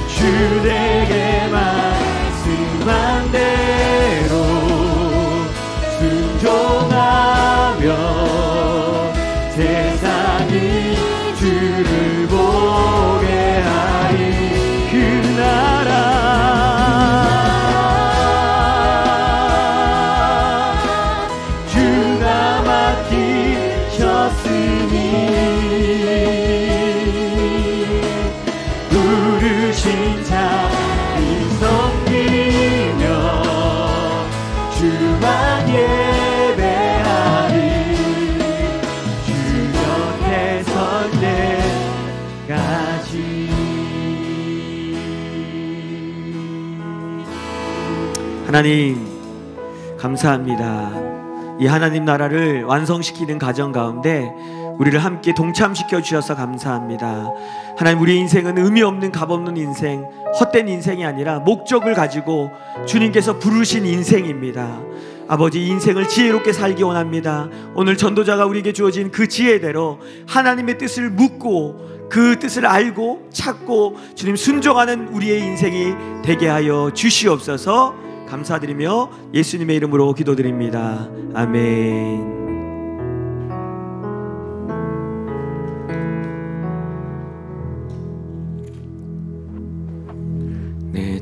Speaker 1: 주 내게 말씀한 대로 순종하며 세상이 주를 보게 하리. 그 나라 주가 맡기셨으니 부르신 자리 섬기며 주만 예배하리. 주 곁에 설 때까지. 하나님 감사합니다. 이 하나님 나라를 완성시키는 과정 가운데 우리를 함께 동참시켜 주셔서 감사합니다. 하나님 우리 인생은 의미 없는 값없는 인생, 헛된 인생이 아니라 목적을 가지고 주님께서 부르신 인생입니다. 아버지 인생을 지혜롭게 살기 원합니다. 오늘 전도자가 우리에게 주어진 그 지혜대로 하나님의 뜻을 묻고 그 뜻을 알고 찾고 주님 순종하는 우리의 인생이 되게 하여 주시옵소서. 감사드리며 예수님의 이름으로 기도드립니다. 아멘.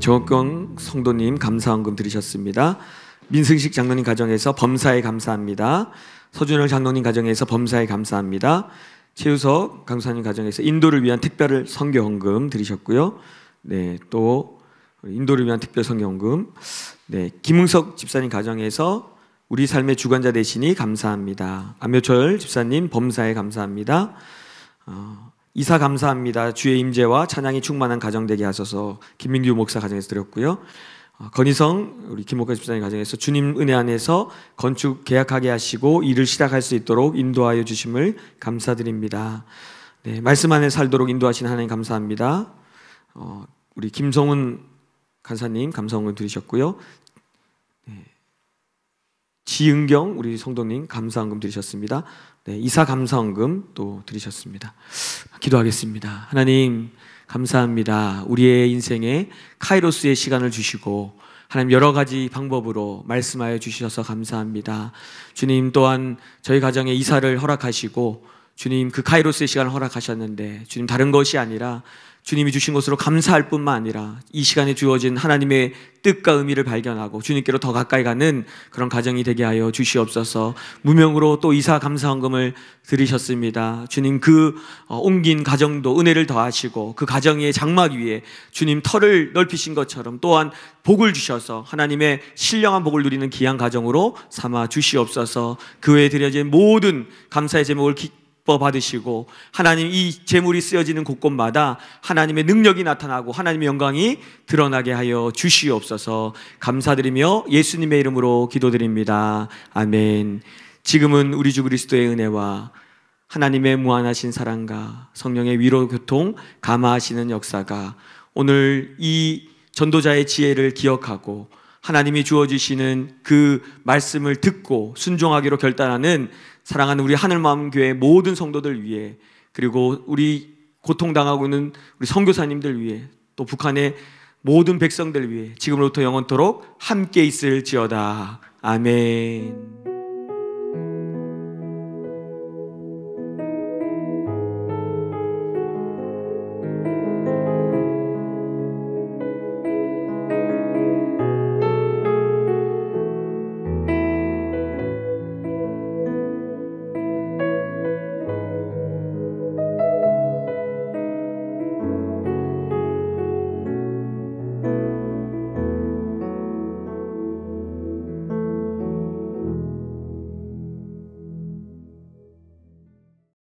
Speaker 1: 정옥경 성도님 감사헌금 드리셨습니다. 민승식 장로님 가정에서 범사에 감사합니다. 서준열 장로님 가정에서 범사에 감사합니다. 최우석 강사님 가정에서 인도를 위한 특별 선교헌금 드리셨고요. 네, 또 인도를 위한 특별 선교헌금. 네, 김흥석 집사님 가정에서 우리 삶의 주관자 되시니 감사합니다. 안묘철 집사님 범사에 감사합니다. 이사 감사합니다. 주의 임재와 찬양이 충만한 가정 되게 하소서. 김민규 목사 가정에서 드렸고요. 건희성 우리 김목화 집사님 가정에서 주님 은혜 안에서 건축 계약하게 하시고 일을 시작할 수 있도록 인도하여 주심을 감사드립니다. 네, 말씀 안에 살도록 인도하신 하나님 감사합니다. 우리 김성훈 간사님 감사헌금 드리셨고요. 네, 지은경 우리 성도님 감사헌금 드리셨습니다. 네, 이사 감사헌금 또 드리셨습니다. 기도하겠습니다. 하나님 감사합니다. 우리의 인생에 카이로스의 시간을 주시고 하나님 여러 가지 방법으로 말씀하여 주셔서 감사합니다. 주님 또한 저희 가정에 이사를 허락하시고 주님 그 카이로스의 시간을 허락하셨는데 주님 다른 것이 아니라 주님이 주신 것으로 감사할 뿐만 아니라 이 시간에 주어진 하나님의 뜻과 의미를 발견하고 주님께로 더 가까이 가는 그런 가정이 되게 하여 주시옵소서. 무명으로 또 이사 감사헌금을 드리셨습니다. 주님 그 옮긴 가정도 은혜를 더하시고 그 가정의 장막 위에 주님 터를 넓히신 것처럼 또한 복을 주셔서 하나님의 신령한 복을 누리는 귀한 가정으로 삼아 주시옵소서. 그 외에 드려진 모든 감사의 제목을 받으시고 하나님 이 재물이 쓰여지는 곳곳마다 하나님의 능력이 나타나고 하나님의 영광이 드러나게 하여 주시옵소서. 감사드리며 예수님의 이름으로 기도드립니다. 아멘. 지금은 우리 주 그리스도의 은혜와 하나님의 무한하신 사랑과 성령의 위로 교통 감화하시는 역사가 오늘 이 전도자의 지혜를 기억하고 하나님이 주어주시는 그 말씀을 듣고 순종하기로 결단하는 사랑하는 우리 하늘마음교회 모든 성도들 위해 그리고 우리 고통당하고 있는 우리 선교사님들 위해 또 북한의 모든 백성들 위해 지금으로부터 영원토록 함께 있을지어다. 아멘.